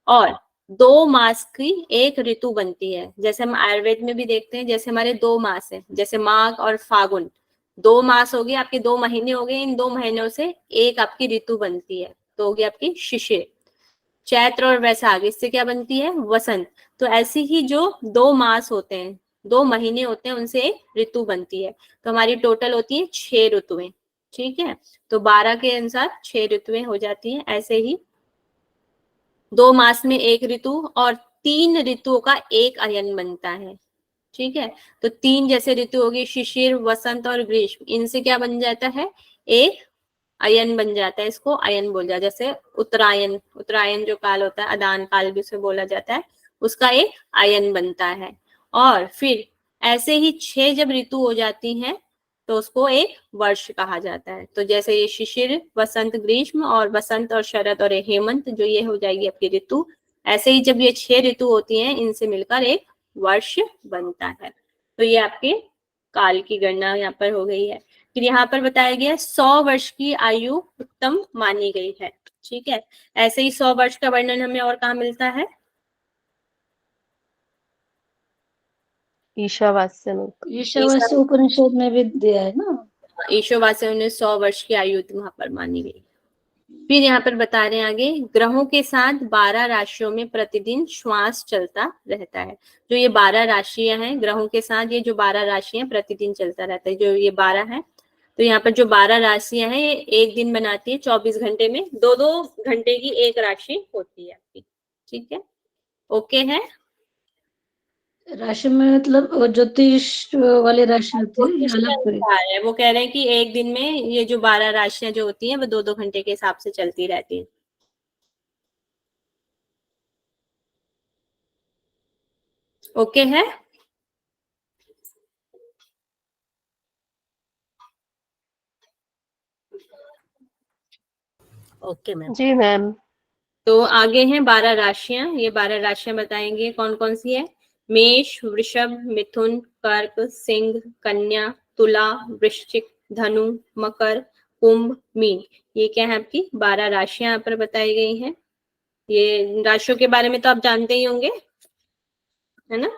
और 2 मास की एक ऋतु बनती है। जैसे हम आयुर्वेद में भी देखते हैं, जैसे हमारे 2 मास हैं, जैसे माघ और फागुन, 2 मास हो गए आपके, 2 महीने हो गए। इन 2 महीनों से एक आपकी ऋतु बनती है, तो होगी आपकी शिशिर। चैत्र और वैशाख, इससे क्या बनती है, वसंत। तो ऐसे ही जो 2 मास होते हैं, 2 महीने होते हैं, उनसे एक ऋतु बनती है। तो हमारी टोटल होती है 6 ऋतुएं, ठीक है। तो 12 के अनुसार 6 ऋतुएं हो जाती हैं। ऐसे ही 2 मास में एक ऋतु और 3 ऋतुओं का एक अयन बनता है, ठीक है। तो 3 जैसे ऋतु होगी, शिशिर, वसंत और ग्रीष्म, इनसे क्या बन जाता है, एक अयन बन जाता है। इसको अयन बोल जाता है। जैसे उत्तरायण जो काल होता है, अदान काल भी उसे बोला जाता है, उसका एक अयन बनता है। और फिर ऐसे ही 6 जब ऋतु हो जाती हैं तो उसको एक वर्ष कहा जाता है। तो जैसे ये शिशिर, वसंत, ग्रीष्म और वसंत और शरद और हेमंत, जो ये हो जाएगी आपकी ऋतु। ऐसे ही जब ये 6 ऋतु होती हैं, इनसे मिलकर एक वर्ष बनता है। तो ये आपके काल की गणना यहाँ पर हो गई है। फिर यहाँ पर बताया गया 100 वर्ष की आयु उत्तम मानी गई है, ठीक है। ऐसे ही 100 वर्ष का वर्णन हमें और कहाँ मिलता है, ईशावास्य में। ईशावास्य उपनिषद में भी दिया है ना। ईशोवास्य ने 100 वर्ष की आयु वहां पर मानी गई। फिर यहाँ पर बता रहे हैं आगे, ग्रहों के साथ 12 राशियों में प्रतिदिन श्वास चलता रहता है। जो ये 12 राशियां हैं, ग्रहों के साथ ये जो 12 राशियां प्रतिदिन चलता रहता है, जो ये 12 है। तो यहाँ पर जो 12 राशियां हैं, ये एक दिन बनाती है। 24 घंटे में 2-2 घंटे की एक राशि होती है आपकी, ठीक है। ओके है। राशि में मतलब ज्योतिष वाली राशि होती है ज्योतिष या के अलग कोई? अनुसार है, वो कह रहे हैं कि एक दिन में ये जो 12 राशियां जो होती हैं वो 2-2 घंटे के हिसाब से चलती रहती है। ओके है। Okay ma'am. जी मैम। तो आगे हैं 12 राशियां। ये 12 राशियां बताएंगे कौन कौन सी है। मेष, वृषभ, मिथुन, कर्क, सिंह, कन्या, तुला, वृश्चिक, धनु, मकर, कुंभ, मीन। ये क्या है, आपकी 12 राशियां यहाँ पर बताई गई हैं। ये राशियों के बारे में तो आप जानते ही होंगे, है ना।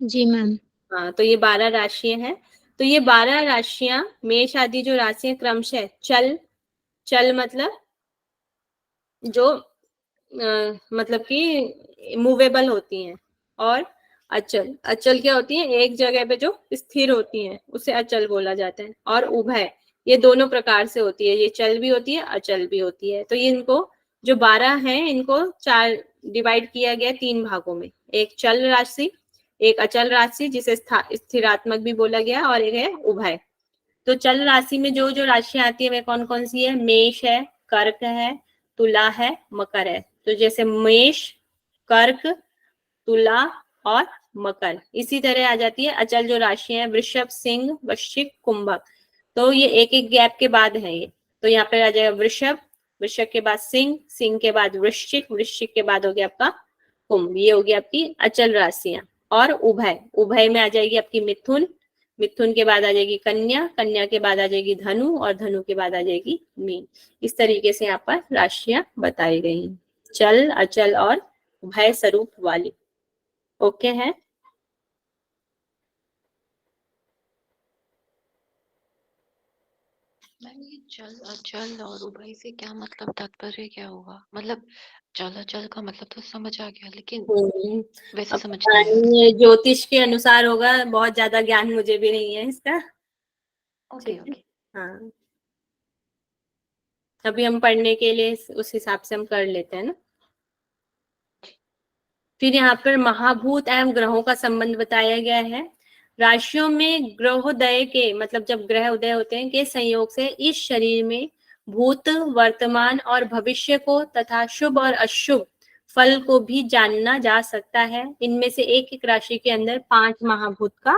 जी मैम। हाँ, तो ये 12 राशियां हैं। तो ये 12 राशियां, मेष आदि जो राशियां क्रमशः चल मतलब जो मतलब कि मूवेबल होती हैं। और अचल क्या होती है, एक जगह पे जो स्थिर होती हैं उसे अचल बोला जाता है। और उभय, ये दोनों प्रकार से होती है, ये चल भी होती है, अचल भी होती है। तो ये इनको जो 12 हैं, इनको 4 डिवाइड किया गया 3 भागों में। एक चल राशि, एक अचल राशि जिसे स्थिरात्मक भी बोला गया, और एक है उभय। तो चल राशि में जो जो राशियां आती है वे कौन कौन सी है, मेष है, कर्क है, तुला है, मकर है। तो जैसे मेष, कर्क, तुला और मकर। इसी तरह आ जाती है अचल जो राशियां हैं, वृषभ, सिंह, वृश्चिक, कुंभक। तो ये एक एक गैप के बाद है ये। तो यहाँ पे आ जाएगा वृषभ, वृषभ के बाद सिंह, सिंह के बाद वृश्चिक, वृश्चिक के बाद हो गया आपका कुंभ। ये होगी आपकी अचल राशियां। और उभय, उभय में आ जाएगी आपकी मिथुन, मिथुन के बाद आ जाएगी कन्या, कन्या के बाद आ जाएगी धनु, और धनु के बाद आ जाएगी मीन। इस तरीके से यहाँ पर राशियां बताई गई हैं, चल, अचल और उभय स्वरूप वाली। ओके है। मैम ये चल अचल और उभय से क्या मतलब, तात्पर्य क्या होगा? मतलब चलाचल का मतलब तो समझ आ गया, लेकिन हम्म, वैसे अब समझ पता नहीं आया। नहीं ये ज्योतिष के अनुसार होगा, बहुत ज्यादा ज्ञान मुझे भी नहीं है इसका। ओके ठीक है। ओके। हाँ, अभी हम पढ़ने के लिए उस हिसाब से हम कर लेते हैं ना। फिर यहाँ पर महाभूत एवं ग्रहों का संबंध बताया गया है। राशियों में ग्रहोदय के मतलब जब ग्रह उदय होते हैं के संयोग से इस शरीर में भूत, वर्तमान और भविष्य को तथा शुभ और अशुभ फल को भी जानना जा सकता है। इनमें से एक एक राशि के अंदर 5 महाभूत का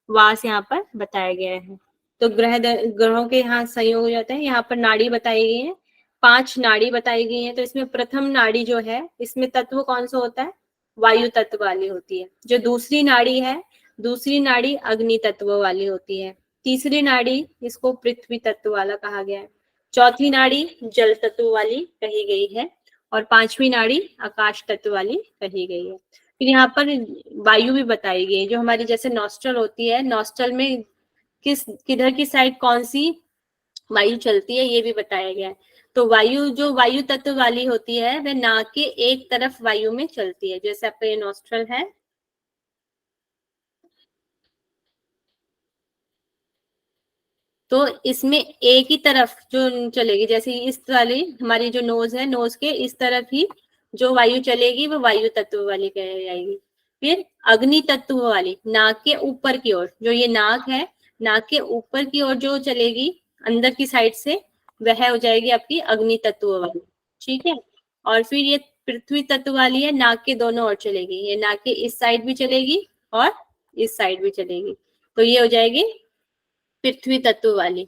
वास यहाँ पर बताया गया है। तो ग्रहों के यहाँ संयोग हो जाते हैं। यहाँ पर नाड़ी बताई गई है, 5 नाड़ी बताई गई है। तो इसमें प्रथम नाड़ी जो है, इसमें तत्व कौन सा होता है? वायु तत्व वाली होती है। जो दूसरी नाड़ी है, दूसरी नाड़ी अग्नि तत्व वाली होती है। तीसरी नाड़ी इसको पृथ्वी तत्व वाला कहा गया है। चौथी नाड़ी जल तत्व वाली कही गई है और 5वीं नाड़ी आकाश तत्व वाली कही गई है। फिर यहाँ पर वायु भी बताई गई है। जो हमारी जैसे नॉस्ट्रल होती है, नॉस्ट्रल में किधर की साइड कौन सी वायु चलती है ये भी बताया गया है। तो वायु जो वायु तत्व वाली होती है वह नाक के एक तरफ वायु में चलती है। जैसे आपका ये नॉस्ट्रल है, तो इसमें एक ही तरफ जो चलेगी, जैसे इस वाली हमारी जो नोज है, नोज के इस तरफ ही जो वायु चलेगी वो वायु तत्व वाली कही जाएगी। फिर अग्नि तत्व वाली नाक के ऊपर की ओर, जो ये नाक है, नाक के ऊपर की ओर जो चलेगी अंदर की साइड से, वह हो जाएगी आपकी अग्नि तत्व वाली। ठीक है। और फिर ये पृथ्वी तत्व वाली है, नाक के दोनों ओर चलेगी। ये नाक के इस साइड भी चलेगी और इस साइड भी चलेगी, तो ये हो जाएगी पृथ्वी तत्व वाली।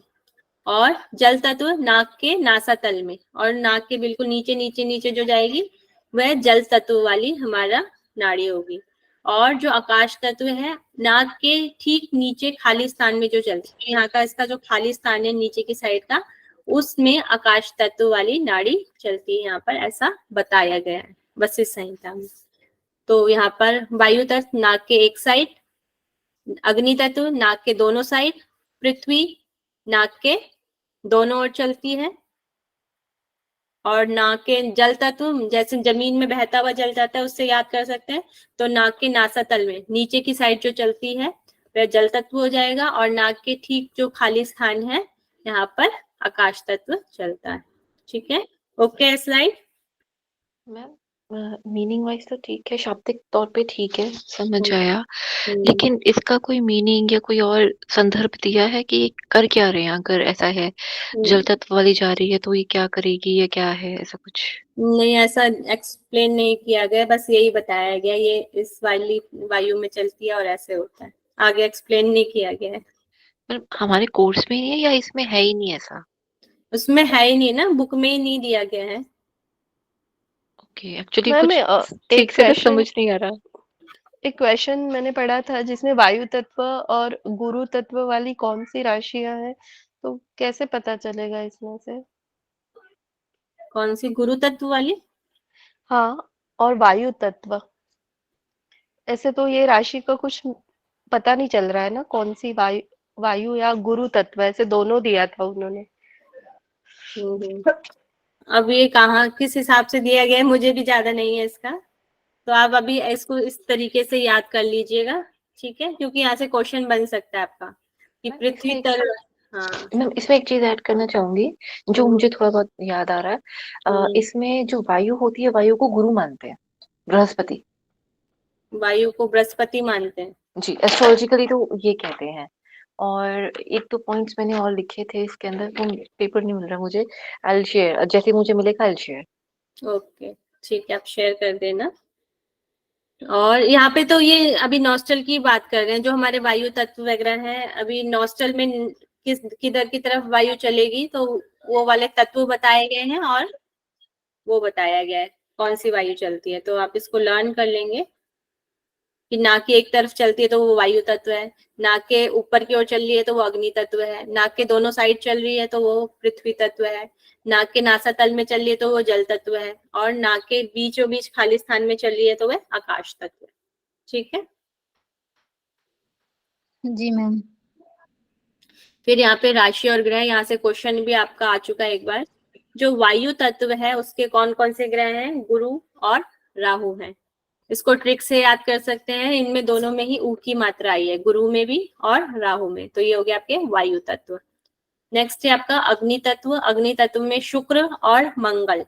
और जल तत्व नाक के नासातल में और नाक के बिल्कुल नीचे नीचे नीचे जो जाएगी वह जल तत्व वाली हमारा नाड़ी होगी। और जो आकाश तत्व है, नाक के ठीक नीचे खाली स्थान में जो चलती है, यहाँ का इसका जो खाली स्थान है नीचे की साइड का, उसमें आकाश तत्व वाली नाड़ी चलती है। यहाँ पर ऐसा बताया गया है वशिष्ठ संहिता में। तो यहाँ पर वायु तत्व नाक के एक साइड, अग्नि तत्व नाक के दोनों साइड, पृथ्वी नाक के दोनों ओर चलती है। और नाक के जल तत्व जैसे जमीन में बहता हुआ जल जाता है, उससे याद कर सकते हैं। तो नाक के नासातल में नीचे की साइड जो चलती है वह जल तत्व हो जाएगा। और नाक के ठीक जो खाली स्थान है, यहाँ पर आकाश तत्व चलता है। ठीक है, okay slide. Ma'am meaning wise तो ठीक है, शाब्दिक तौर पे ठीक है, समझ आया। लेकिन इसका कोई मीनिंग या कोई और संदर्भ दिया है कि ये कर क्या रहे हैं? अगर ऐसा है जल तत्व वाली जा रही है तो ये क्या करेगी या क्या है, ऐसा कुछ? नहीं, ऐसा एक्सप्लेन नहीं किया गया, बस यही बताया गया ये इस वाली वायु में चलती है और ऐसे होता है। आगे एक्सप्लेन नहीं किया गया है। मतलब हमारे कोर्स में ही है या इसमें है ही नहीं ऐसा? उसमें है ही नहीं ना, बुक में ही नहीं दिया गया है। ओके, एक्चुअली मैम कुछ ठीक एक से तो क्वेश्चन समझ नहीं आ रहा। एक क्वेश्चन मैंने पढ़ा था जिसमें वायु तत्व और गुरु तत्व वाली कौन सी राशियां हैं, तो कैसे पता चलेगा इसमें से? कौन सी गुरु तत्व वाली? हाँ, और वायु तत्व, ऐसे तो ये राशि का कुछ पता नहीं चल रहा है ना, कौन सी वायु वायु या गुरु तत्व, ऐसे दोनों दिया था उन्होंने। हम्म। अब ये कहाँ किस हिसाब से दिया गया है मुझे भी ज्यादा नहीं है इसका। तो आप अभी इसको इस तरीके से याद कर लीजिएगा, ठीक है, क्योंकि यहाँ से क्वेश्चन बन सकता है आपका कि मैम पृथ्वी तल। हाँ। मैम इसमें एक चीज ऐड करना चाहूंगी जो हम्म, मुझे थोड़ा बहुत याद आ रहा है। हम्म। इसमें जो वायु होती है, वायु को गुरु मानते हैं, बृहस्पति। वायु को बृहस्पति मानते हैं। जी, एस्ट्रोलॉजिकली तो ये कहते हैं। और एक दो पॉइंट्स मैंने और लिखे थे इसके अंदर, वो पेपर नहीं मिल रहा मुझे। आई शेयर, जैसे मुझे मिलेगा आई शेयर। ओके, ठीक है, आप शेयर कर देना। और यहाँ पे तो ये अभी नॉस्टल की बात कर रहे हैं, जो हमारे वायु तत्व वगैरह है, अभी नॉस्टल में किधर की तरफ वायु चलेगी, तो वो वाले तत्व बताए गए हैं और वो बताया गया है कौन सी वायु चलती है। तो आप इसको लर्न कर लेंगे कि नाक की एक तरफ चलती है तो वो वायु तत्व है, नाक के ऊपर की ओर चल रही है तो वो अग्नि तत्व है, नाक के दोनों साइड चल रही है तो वो पृथ्वी तत्व है, नाक के नासातल में चल रही है तो वो जल तत्व है, और नाक के बीचों बीच खाली स्थान में चल रही है तो वह आकाश तत्व है। ठीक है। जी मैम। फिर यहाँ पे राशि और ग्रह, यहाँ से क्वेश्चन भी आपका आ चुका है एक बार। जो वायु तत्व है उसके कौन कौन से ग्रह हैं, गुरु और राहु हैं। इसको ट्रिक से याद कर सकते हैं, इनमें दोनों में ही ऊ की मात्रा आई है, गुरु में भी और राहु में, तो ये हो गया आपके वायु तत्व। नेक्स्ट है आपका अग्नि तत्व। अग्नि तत्व में शुक्र और मंगल,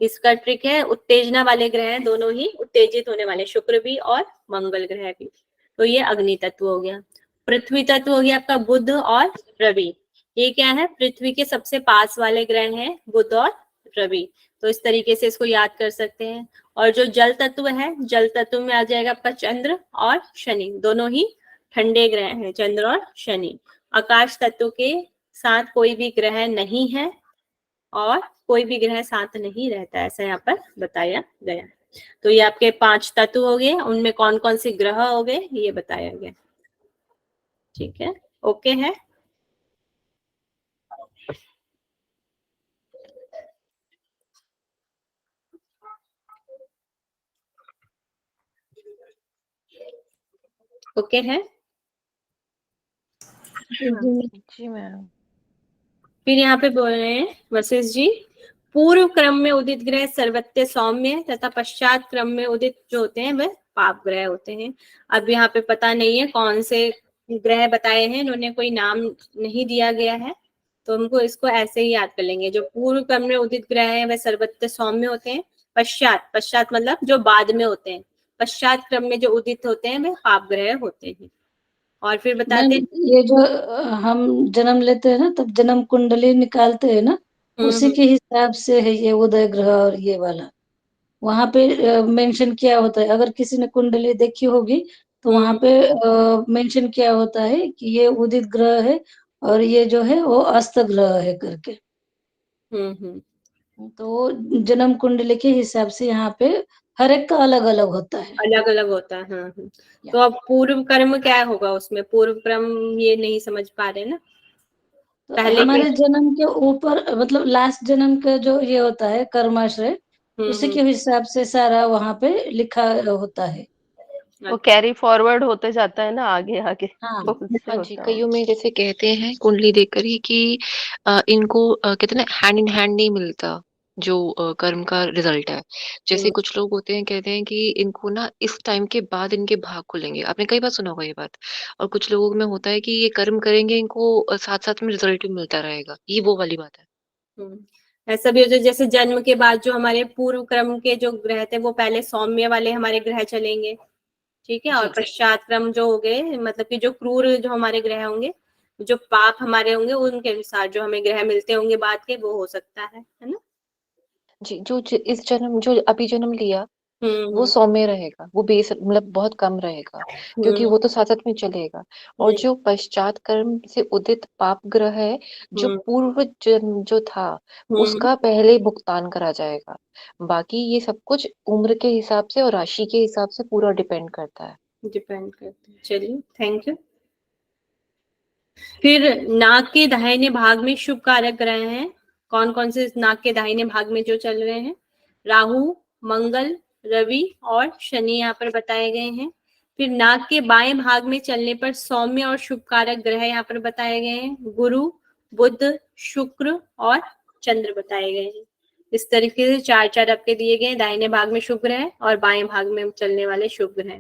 इसका ट्रिक है, उत्तेजना वाले ग्रह हैं, दोनों ही उत्तेजित होने वाले, शुक्र भी और मंगल ग्रह भी, तो ये अग्नि तत्व हो गया। पृथ्वी तत्व हो गया आपका बुध और रवि। ये क्या है, पृथ्वी के सबसे पास वाले ग्रह हैं बुध और रवि, तो इस तरीके से इसको याद कर सकते हैं। और जो जल तत्व है, जल तत्व में आ जाएगा आपका चंद्र और शनि, दोनों ही ठंडे ग्रह हैं, चंद्र और शनि। आकाश तत्व के साथ कोई भी ग्रह नहीं है और कोई भी ग्रह साथ नहीं रहता, ऐसा यहाँ पर बताया गया। तो ये आपके 5 तत्व हो गए, उनमें कौन कौन से ग्रह हो गए ये बताया गया। ठीक है, ओके है। ओके है। जी मैम। फिर यहाँ पे बोल रहे हैं वशिष्ठ जी, पूर्व क्रम में उदित ग्रह सर्वत्र सौम्य तथा पश्चात क्रम में उदित जो होते हैं वह पाप ग्रह होते हैं। अब यहाँ पे पता नहीं है कौन से ग्रह बताए हैं, इन्होंने कोई नाम नहीं दिया गया है, तो हमको इसको ऐसे ही याद कर लेंगे। जो पूर्व क्रम में उदित ग्रह है वह सर्वत्र सौम्य होते हैं, पश्चात, पश्चात मतलब जो बाद में होते हैं, पश्चात क्रम में जो उदित होते हैं वह पाप ग्रह होते हैं। और फिर बताते हैं ये जो हम जन्म लेते हैं ना, तब जन्म कुंडली निकालते हैं ना, उसी के हिसाब से है ये उदय ग्रह और ये वाला। वहां पे मेंशन किया होता है, अगर किसी ने कुंडली देखी होगी तो वहां पे मेंशन किया होता है कि ये उदित ग्रह है और ये जो है वो अस्त ग्रह है करके। तो जन्म कुंडली के हिसाब से यहाँ पे हर एक का अलग अलग होता है। अलग अलग होता है। तो अब पूर्व कर्म क्या होगा उसमें, पूर्व क्रम ये नहीं समझ पा रहे ना। तो पहले हमारे जन्म के ऊपर मतलब लास्ट जन्म का जो ये होता है कर्माश्रय, उसी के हिसाब से सारा वहां पे लिखा होता है। वो कैरी फॉरवर्ड होते जाता है ना आगे आगे, हाँ तो उससे हाँ जी, होता है। कईयों में जैसे कहते हैं कुंडली देखकर ही कि इनको कहते हैं ना हैंड इन हैंड नहीं मिलता जो कर्म का रिजल्ट है। जैसे कुछ लोग होते हैं कहते हैं कि इनको ना इस टाइम के बाद इनके भाग खुलेंगे, आपने कई बार सुना होगा ये बात। और कुछ लोगों में होता है कि ये कर्म करेंगे इनको साथ साथ में रिजल्ट भी मिलता रहेगा, ये वो वाली बात है। ऐसा भी हो जाए जैसे जन्म के बाद जो हमारे पूर्व क्रम के जो ग्रह थे वो पहले सौम्य वाले हमारे ग्रह चलेंगे, ठीक है, और पश्चात क्रम जो हो गए मतलब कि जो क्रूर जो हमारे ग्रह होंगे, जो पाप हमारे होंगे, उनके अनुसार जो हमें ग्रह मिलते होंगे बाद के, वो हो सकता है ना। जी, इस जन्म जो अभी जन्म लिया वो हम्म सौम्य रहेगा, वो बेस मतलब बहुत कम रहेगा, क्योंकि वो तो साथ साथ में चलेगा। और जो पश्चात कर्म से उदित पाप ग्रह है, जो पूर्व जन्म जो था उसका पहले भुगतान करा जाएगा। बाकी ये सब कुछ उम्र के हिसाब से और राशि के हिसाब से पूरा डिपेंड करता है। डिपेंड करते हैं। चलिए, थैंक यू। फिर नाक के दाहिने भाग में शुभ कारक ग्रह हैं, कौन कौन से नाक के दाहिने भाग में जो चल रहे हैं, राहु, मंगल, रवि और शनि यहाँ पर बताए गए हैं। फिर नाक के बाएं भाग में चलने पर सौम्य और शुभ कारक ग्रह यहाँ पर बताए गए हैं, गुरु, बुध, शुक्र और चंद्र बताए गए हैं। इस तरीके से 4-4 आपके दिए गए, दाहिने भाग में शुभ ग्रह और बाएं भाग में चलने वाले शुभ ग्रह।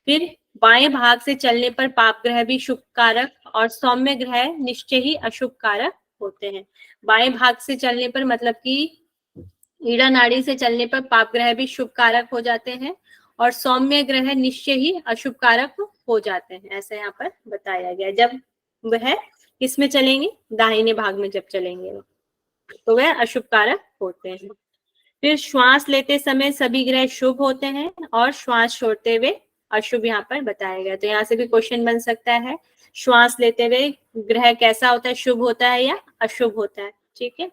फिर बाएं भाग से चलने पर पाप ग्रह भी शुभ कारक और सौम्य ग्रह निश्चय ही अशुभ कारक होते हैं। बाएं भाग से चलने पर मतलब कि ईड़ा नाड़ी से चलने पर पाप ग्रह भी शुभ कारक हो जाते हैं और सौम्य ग्रह निश्चय ही अशुभ कारक हो जाते हैं, ऐसा यहाँ पर बताया गया। जब वह किसमें चलेंगे, दाहिने भाग में जब चलेंगे तो वह अशुभ कारक होते हैं। फिर श्वास लेते समय सभी ग्रह शुभ होते हैं और श्वास छोड़ते हुए अशुभ यहाँ पर बताया गया। तो यहाँ से भी क्वेश्चन बन सकता है, श्वास लेते हुए ग्रह कैसा होता है, शुभ होता है या अशुभ होता है, ठीक है।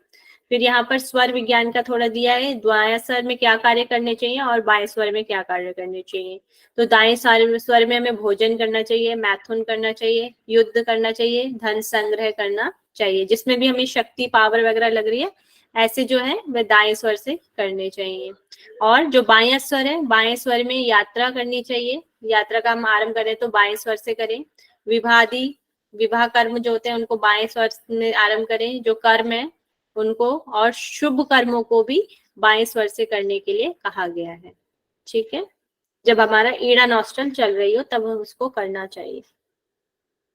फिर यहाँ पर स्वर विज्ञान का थोड़ा दिया है, दाएं स्वर में क्या कार्य करने चाहिए और बाएं स्वर में क्या कार्य करने चाहिए। तो दाएं स्वर में हमें भोजन करना चाहिए, मैथुन करना चाहिए, युद्ध करना चाहिए, धन संग्रह करना चाहिए, जिसमें भी हमें शक्ति पावर वगैरह लग रही है ऐसे जो है वह दाएं स्वर से करने चाहिए। और जो बाएं स्वर है, बाएं स्वर में यात्रा करनी चाहिए, यात्रा का हम आरंभ करें तो बाएं स्वर से करें। विवाह कर्म जो होते हैं उनको बाएं स्वर में आरंभ करें, जो कर्म है उनको, और शुभ कर्मों को भी बाएं स्वर से करने के लिए कहा गया है। ठीक है, जब हमारा ईड़ा नॉस्ट्रल चल रही हो तब हम उसको करना चाहिए।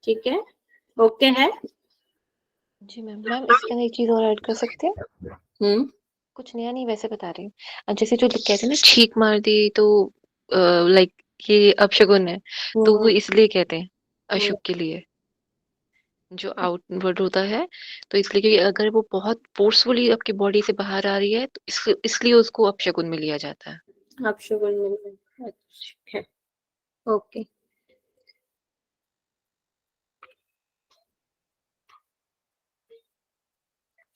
ठीक है, ओके है। जी मैम। मैम इसके अंदर एक चीज और ऐड कर सकते हैं? कुछ नया नहीं वैसे बता रही हूँ। अब जैसे जो कहते हैं ना छींक मार दी तो लाइक ये अपशगुन है, तो वो इसलिए कहते हैं अशुभ के लिए जो आउटवर्ड होता है, तो इसलिए क्योंकि अगर वो बहुत फोर्सफुली आपकी बॉडी से बाहर आ रही है तो इसलिए उसको अपशगुन में लिया जाता है। अपशगुन में, अच्छा है, ओके।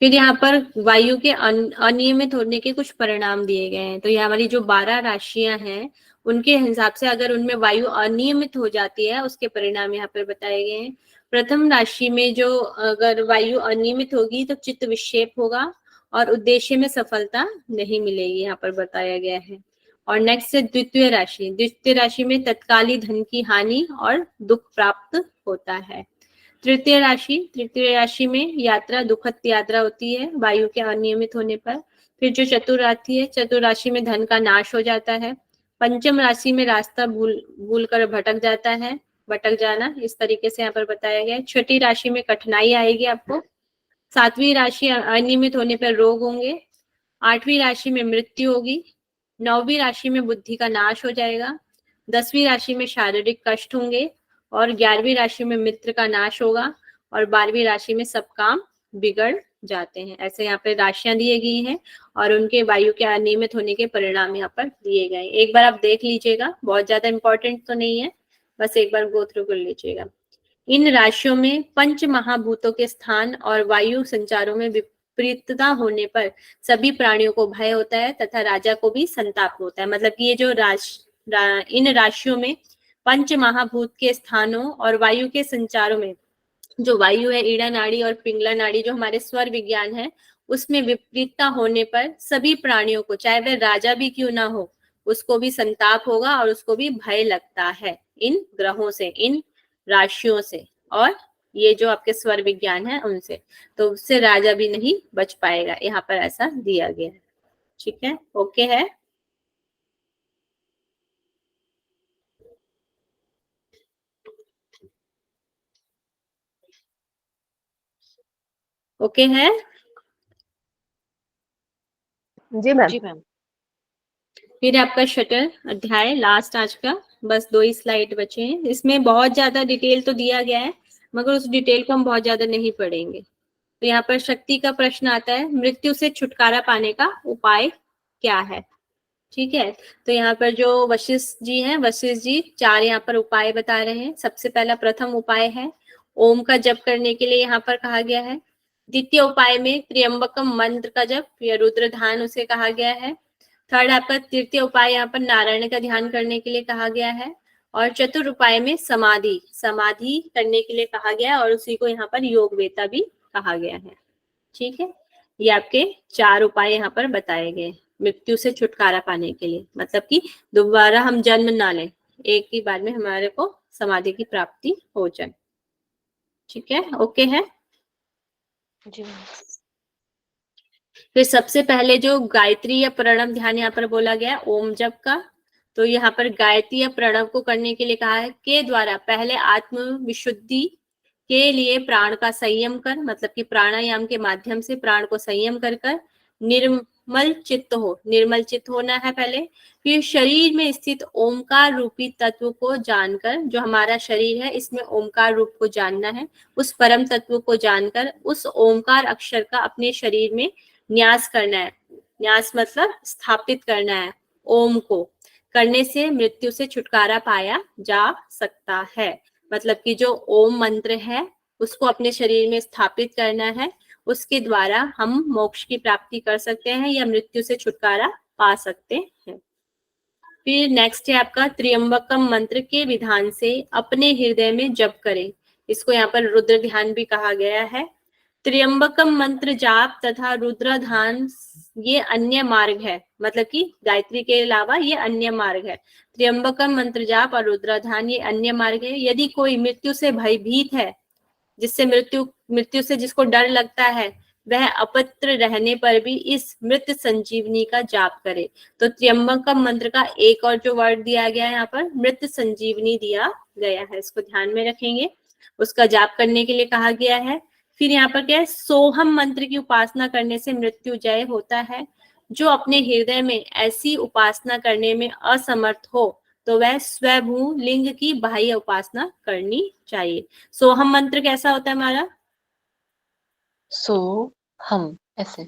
फिर यहाँ पर वायु के अनियमित होने के कुछ परिणाम दिए गए हैं। तो ये हमारी जो 12 राशियां हैं उनके हिसाब से अगर उनमें वायु अनियमित हो जाती है उसके परिणाम यहाँ पर बताए गए हैं। प्रथम राशि में जो अगर वायु अनियमित होगी तो चित्त विक्षेप होगा और उद्देश्य में सफलता नहीं मिलेगी, यहाँ पर बताया गया है। और नेक्स्ट है द्वितीय राशि। द्वितीय राशि में तत्कालीन धन की हानि और दुख प्राप्त होता है। तृतीय राशि में यात्रा दुखद यात्रा होती है वायु के अनियमित होने पर। फिर जो चतुर राशि में धन का नाश हो जाता है। पंचम राशि में रास्ता भूल कर भटक जाता है, भटक जाना, इस तरीके से यहाँ पर बताया गया है। छठी राशि में कठिनाई आएगी आपको। सातवीं राशि अनियमित होने पर रोग होंगे। आठवीं राशि में मृत्यु होगी। नौवीं राशि में बुद्धि का नाश हो जाएगा। 10वीं राशि में शारीरिक कष्ट होंगे और 11वीं राशि में मित्र का नाश होगा और 12वीं राशि में सब काम बिगड़ जाते हैं। ऐसे यहाँ पे राशियां दी गई हैं और उनके वायु के अनियमित होने के परिणाम यहाँ पर दिए गए। एक बार आप देख लीजिएगा, बहुत ज्यादा इंपॉर्टेंट तो नहीं है, बस एक बार गो थ्रू कर लीजिएगा। इन राशियों में पंच महाभूतों के स्थान और वायु संचारों में विपरीतता होने पर सभी प्राणियों को भय होता है तथा राजा को भी संताप होता है। मतलब कि ये जो इन राशियों में पंच महाभूत के स्थानों और वायु के संचारों में, जो वायु है ईड़ा नाड़ी और पिंगला नाड़ी जो हमारे स्वर विज्ञान है, उसमें विपरीतता होने पर सभी प्राणियों को, चाहे वह राजा भी क्यों ना हो, उसको भी संताप होगा और उसको भी भय लगता है इन ग्रहों से, इन राशियों से और ये जो आपके स्वर विज्ञान है उनसे। तो उससे राजा भी नहीं बच पाएगा, यहाँ पर ऐसा दिया गया है। ठीक है, ओके है। ओके है। जी मैम। जी मैम। फिर आपका शटल अध्याय लास्ट आज का, बस 2 ही स्लाइड बचे हैं। इसमें बहुत ज्यादा डिटेल तो दिया गया है मगर उस डिटेल को हम बहुत ज्यादा नहीं पढ़ेंगे। तो यहाँ पर शक्ति का प्रश्न आता है, मृत्यु से छुटकारा पाने का उपाय क्या है। ठीक है, तो यहाँ पर जो वशिष्ठ जी हैं, वशिष्ठ जी 4 यहाँ पर उपाय बता रहे हैं। सबसे पहला प्रथम उपाय है ओम का जप करने के लिए यहाँ पर कहा गया है। द्वितीय उपाय में त्र्यंबकम मंत्र का जप या रुद्र ध्यान उसे कहा गया है। थर्ड आपका तृतीय उपाय यहाँ पर नारायण का ध्यान करने के लिए कहा गया है। और चतुर्थ उपाय में समाधि करने के लिए कहा गया है और उसी को यहाँ पर योग वेता भी कहा गया है। ठीक है, ये आपके 4 उपाय यहाँ पर बताए गए मृत्यु से छुटकारा पाने के लिए, मतलब कि दोबारा हम जन्म ना लें, एक ही बार में हमारे को समाधि की प्राप्ति हो जाए। ठीक है, ओके है। जी मैम। फिर सबसे पहले जो गायत्री या प्रणव ध्यान यहाँ पर बोला गया है ओम जप का, तो यहाँ पर गायत्री या प्रणव को करने के लिए कहा है के द्वारा पहले आत्म विशुद्धि के लिए प्राण का संयम कर, मतलब कि प्राणायाम के माध्यम से प्राण को संयम कर निर्मल चित्त होना है पहले। फिर शरीर में स्थित ओमकार रूपी तत्व को जानकर, जो हमारा शरीर है इसमें ओमकार रूप को जानना है, उस परम तत्व को जानकर उस ओमकार अक्षर का अपने शरीर में न्यास करना है। न्यास मतलब स्थापित करना है। ओम को करने से मृत्यु से छुटकारा पाया जा सकता है। मतलब कि जो ओम मंत्र है उसको अपने शरीर में स्थापित करना है, उसके द्वारा हम मोक्ष की प्राप्ति कर सकते हैं या मृत्यु से छुटकारा पा सकते हैं। फिर नेक्स्ट है आपका त्र्यंबकम मंत्र के विधान से अपने हृदय में जप करें। इसको यहाँ पर रुद्र ध्यान भी कहा गया है। त्र्यंबकम मंत्र जाप तथा रुद्र ध्यान ये अन्य मार्ग है, मतलब कि गायत्री के अलावा ये अन्य मार्ग है। त्र्यंबकम मंत्र जाप और रुद्र ध्यान ये अन्य मार्ग है। यदि कोई मृत्यु से भयभीत है, जिससे मृत्यु से जिसको डर लगता है, वह अपत्र रहने पर भी इस मृत संजीवनी का जाप करे। तो त्र्यंबकम मंत्र का एक और जो वर्ड दिया गया है यहाँ पर मृत संजीवनी दिया गया है, इसको ध्यान में रखेंगे। उसका जाप करने के लिए कहा गया है। फिर यहाँ पर क्या है, सोहम मंत्र की उपासना करने से मृत्युजय होता है। जो अपने हृदय में ऐसी उपासना करने में असमर्थ हो तो वह स्वभू लिंग की बाह्य उपासना करनी चाहिए। सोहम मंत्र कैसा होता है हमारा? सो हम ऐसे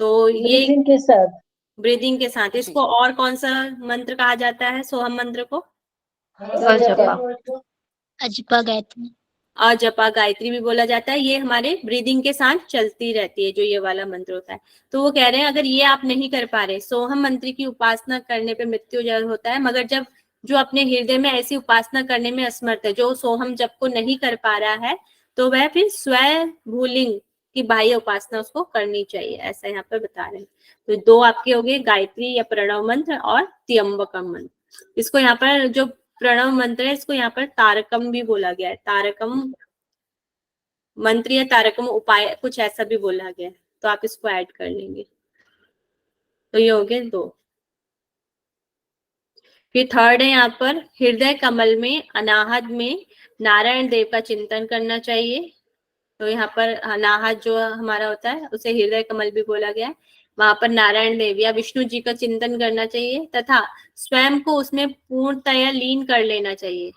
तो ये ब्रीथिंग के साथ। ब्रीदिंग के साथ। जी। इसको और कौन सा मंत्र कहा जाता है सोहम मंत्र को? अजपा। अजपा गायत्री। अजपा गायत्री भी बोला जाता है। ये हमारे ब्रीदिंग के साथ चलती रहती है जो ये वाला मंत्र होता है। तो वो कह रहे हैं अगर ये आप नहीं कर पा रहे, सोहम मंत्र की उपासना करने पे मृत्युजय होता है, मगर जब जो अपने हृदय में ऐसी उपासना करने में असमर्थ है, जो सोहम जप को नहीं कर पा रहा है, तो वह फिर स्वयं भूलिंग की बाह्य उपासना उसको करनी चाहिए, ऐसा यहाँ पर बता रहे हैं। तो दो आपके हो गए, गायत्री या प्रणव मंत्र और त्र्यंबकम मंत्र। इसको यहाँ पर जो प्रणव मंत्र है इसको यहाँ पर तारकम भी बोला गया है, तारकम मंत्र या तारकम उपाय कुछ ऐसा भी बोला गया है, तो आप इसको ऐड कर लेंगे। तो ये हो गए दो। फिर थर्ड है यहाँ पर हृदय कमल में अनाहत में नारायण देव का चिंतन करना चाहिए। तो यहाँ पर अनाहत जो हमारा होता है उसे हृदय कमल भी बोला गया है। वहां पर नारायण देव या विष्णु जी का चिंतन करना चाहिए तथा स्वयं को उसमें पूर्णतया लीन कर लेना चाहिए।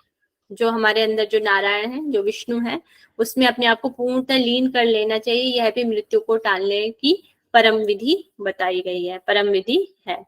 जो हमारे अंदर जो नारायण है, जो विष्णु है, उसमें अपने आप को पूर्णतः लीन कर लेना चाहिए। यह भी मृत्यु को टालने की परम विधि बताई गई है, परम विधि है।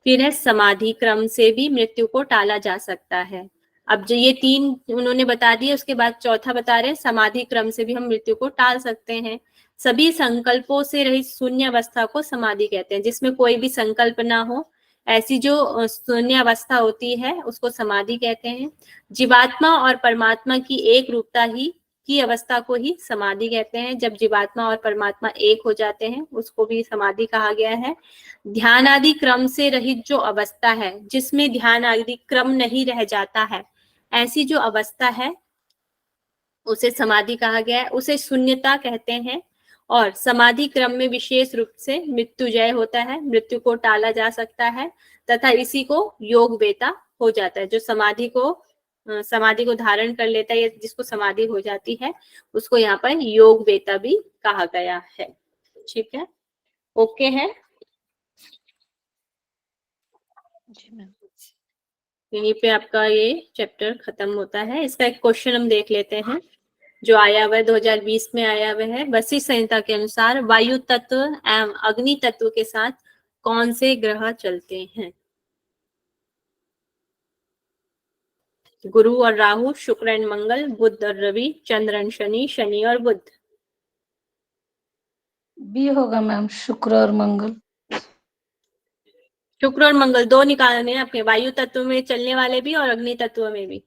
फिर है समाधि क्रम से भी मृत्यु को टाला जा सकता है। अब जो ये तीन उन्होंने बता दिए, उसके बाद चौथा बता रहे हैं समाधि क्रम से भी हम मृत्यु को टाल सकते हैं। सभी संकल्पों से रहित शून्य अवस्था को समाधि कहते हैं, जिसमें कोई भी संकल्प ना हो, ऐसी जो शून्य अवस्था होती है उसको समाधि कहते हैं। जीवात्मा और परमात्मा की एक रूपता ही की अवस्था को ही समाधि कहते हैं। जब जीवात्मा और परमात्मा एक हो जाते हैं उसको भी समाधि कहा गया है। ध्यान आदि क्रम से रहित जो अवस्था है, जिसमें ध्यान आदि क्रम नहीं रह जाता है, ऐसी जो अवस्था है उसे समाधि कहा गया है, उसे शून्यता कहते हैं। और समाधि क्रम में विशेष रूप से मृत्युजय होता है, मृत्यु को टाला जा सकता है तथा इसी को योग बेता हो जाता है। जो समाधि को धारण कर लेता है या जिसको समाधि हो जाती है उसको यहाँ पर योग बेता भी कहा गया है। ठीक है, ओके है। जी मैम। यहीं पे आपका ये चैप्टर खत्म होता है। इसका एक क्वेश्चन हम देख लेते हैं जो आया हुआ है 2020 में आया हुआ है। वशिष्ठ संहिता के अनुसार वायु तत्व एवं अग्नि तत्व के साथ कौन से ग्रह चलते हैं? गुरु और राहु, शुक्र एंड मंगल, बुध और रवि, चंद्र एंड शनि, शनि और बुध। बी होगा मैम, शुक्र और मंगल। शुक्र और मंगल दो निकालने हैं आपके, वायु तत्व में चलने वाले भी और अग्नि तत्व में भी।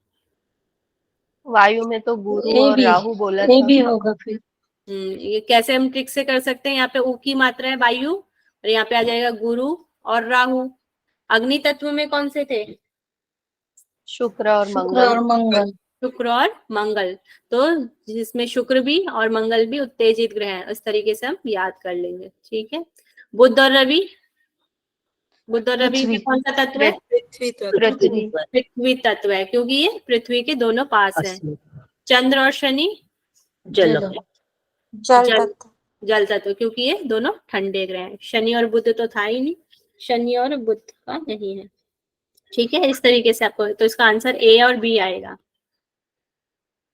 वायु में तो गुरु ए और बी, राहु बोला ए था। बी होगा फिर। ये कैसे हम ट्रिक से कर सकते हैं? यहाँ पे ऊ की मात्रा है वायु और यहाँ पे आ जाएगा गुरु और राहु। अग्नि तत्व में कौन से थे? शुक्र और शुक्र मंगल। और मंगल। शुक्र और मंगल। तो जिसमें शुक्र भी और मंगल भी उत्तेजित ग्रह हैं, इस तरीके से हम याद कर लेंगे। ठीक है। बुध और रवि, बुध और रवि में पृथ्वी। कौन सा तत्व है? पृथ्वी तत्व। पृथ्वी। पृथ्वी तत्व है, क्योंकि ये पृथ्वी के दोनों पास है। चंद्र और शनि, जल। जल जल तत्व, क्योंकि ये दोनों ठंडे ग्रह हैं। शनि और बुध तो था ही नहीं, शनि और बुध का नहीं है। ठीक है, इस तरीके से आपको, तो इसका आंसर ए और बी आएगा।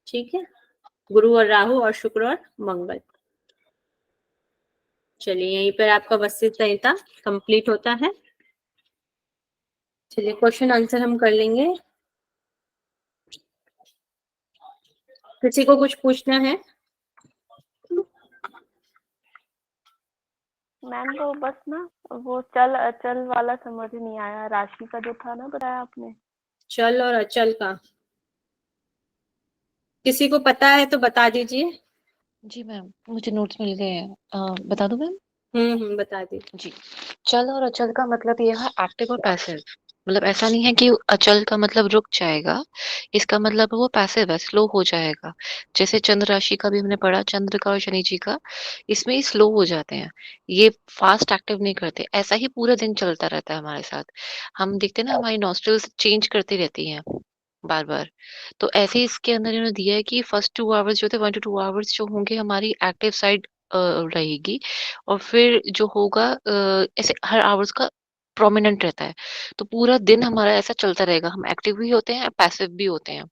ठीक है, गुरु और राहु और शुक्र और मंगल। चलिए, यहीं पर आपका वशिष्ठ संहिता कंप्लीट होता है। चलिए, क्वेश्चन आंसर हम कर लेंगे। किसी को कुछ पूछना है? मैम तो बस ना वो चल अचल वाला समझ नहीं आया, राशि का जो था ना बताया आपने। चल और अचल का किसी को पता है तो बता दीजिए। जी मैम, मुझे नोट्स मिल गए हैं। बता दूं मैम? बता दीजिए। जी। चल और अचल का मतलब ये है एक्टिव और पैसिव। मतलब ऐसा नहीं है कि अचल का मतलब रुक जाएगा, इसका मतलब वो पैसिव है, स्लो हो जाएगा। जैसे चंद्र राशि का भी हमने पढ़ा, चंद्र का और शनि जी का, इसमें स्लो हो जाते हैं, ये फास्ट एक्टिव नहीं करते। ऐसा ही पूरा दिन चलता रहता है हमारे साथ। हम देखते हैं ना, हमारी नॉस्ट्रल्स चेंज करती रहती हैं बार बार। तो ऐसे ही इसके अंदर इन्होंने दिया है कि फर्स्ट 2 आवर्स जो थे, 1 to 2 आवर्स जो होंगे हमारी एक्टिव साइड रहेगी, और फिर जो होगा ऐसे हर आवर्स का प्रोमिनेंट रहता है। तो पूरा दिन हमारा ऐसा चलता रहेगा, हम एक्टिव भी होते हैं, पैसिव भी होते हैं।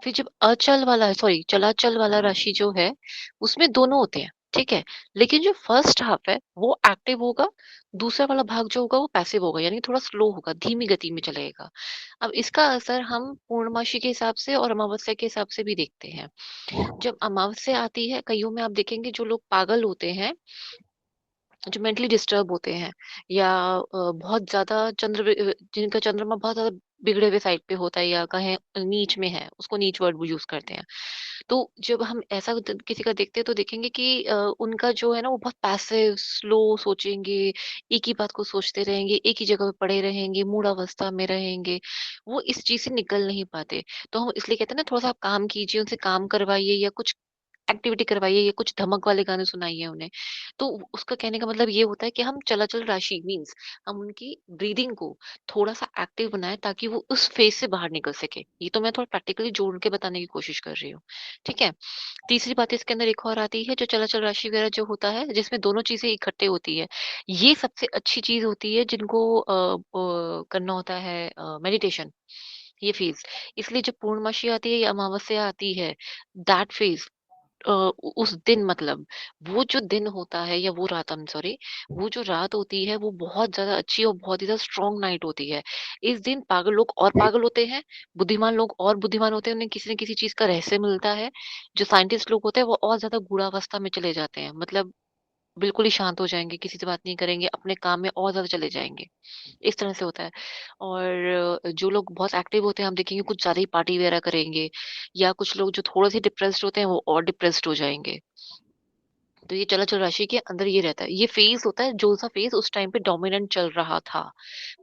फिर जब अचल वाला, सॉरी, चलाचल वाला राशि जो है, उसमें दोनों होते हैं, ठीक है। लेकिन जो फर्स्ट हाफ है वो एक्टिव होगा, दूसरा वाला भाग जो होगा वो पैसिव होगा, यानी थोड़ा स्लो होगा, धीमी गति में चलेगा। अब इसका असर हम पूर्णमासी के हिसाब से और अमावस्या के हिसाब से भी देखते हैं। जब अमावस्या आती है, कईयों में आप देखेंगे जो लोग पागल होते हैं, जो मेंटली डिस्टर्ब होते हैं, या बहुत ज्यादा जिनका चंद्रमा बहुत ज्यादा बिगड़े हुए साइड पे होता है, या कहें नीच में है, उसको नीच वर्ड यूज करते हैं। तो जब हम ऐसा किसी का देखते हैं तो देखेंगे कि उनका जो है ना वो बहुत पैसिव स्लो सोचेंगे, एक ही बात को सोचते रहेंगे, एक ही जगह पे पड़े रहेंगे, मूढ़ अवस्था में रहेंगे, वो इस चीज से निकल नहीं पाते। तो हम इसलिए कहते हैं ना, थोड़ा सा आप काम कीजिए, उनसे काम करवाइए, या कुछ एक्टिविटी करवाइए, या कुछ धमक वाले गाने सुनाइए उन्हें। तो उसका कहने का मतलब ये होता है कि हम चलाचल राशि मीन्स हम उनकी ब्रीदिंग को थोड़ा सा एक्टिव बनाएं, ताकि वो उस फेज से बाहर निकल सके। ये तो मैं थोड़ा प्रैक्टिकली जोड़ के बताने की कोशिश कर रही हूँ, ठीक है। तीसरी बात इसके अंदर एक और आती है, जो चलाचल राशि वगैरह जो होता है, जिसमें दोनों चीजें इकट्ठे होती है, ये सबसे अच्छी चीज होती है जिनको करना होता है मेडिटेशन, ये फेज। इसलिए जब पूर्णमासी आती है या अमावस्या आती है, दैट फेज, उस दिन, मतलब वो जो दिन होता है, या वो रात, I'm सॉरी, वो जो रात होती है वो बहुत ज्यादा अच्छी और बहुत ही ज्यादा स्ट्रॉन्ग नाइट होती है। इस दिन पागल लोग और पागल होते हैं, बुद्धिमान लोग और बुद्धिमान होते हैं, उन्हें किसी न किसी चीज का रहस्य मिलता है। जो साइंटिस्ट लोग होते हैं वो और ज्यादा गूढ़ावस्था में चले जाते हैं, मतलब बिल्कुल ही शांत हो जाएंगे, किसी से बात नहीं करेंगे, अपने काम में और ज्यादा चले जाएंगे। इस तरह से होता है। और जो लोग बहुत एक्टिव होते हैं, हम देखेंगे कुछ ज्यादा ही पार्टी वगैरह करेंगे, या कुछ लोग जो थोड़े से डिप्रेस्ड होते हैं वो और डिप्रेस्ड हो जाएंगे। तो ये चलाचल राशि के अंदर ये रहता है, ये फेज होता है, जो सा फेज उस टाइम पे डोमिनेंट चल रहा था,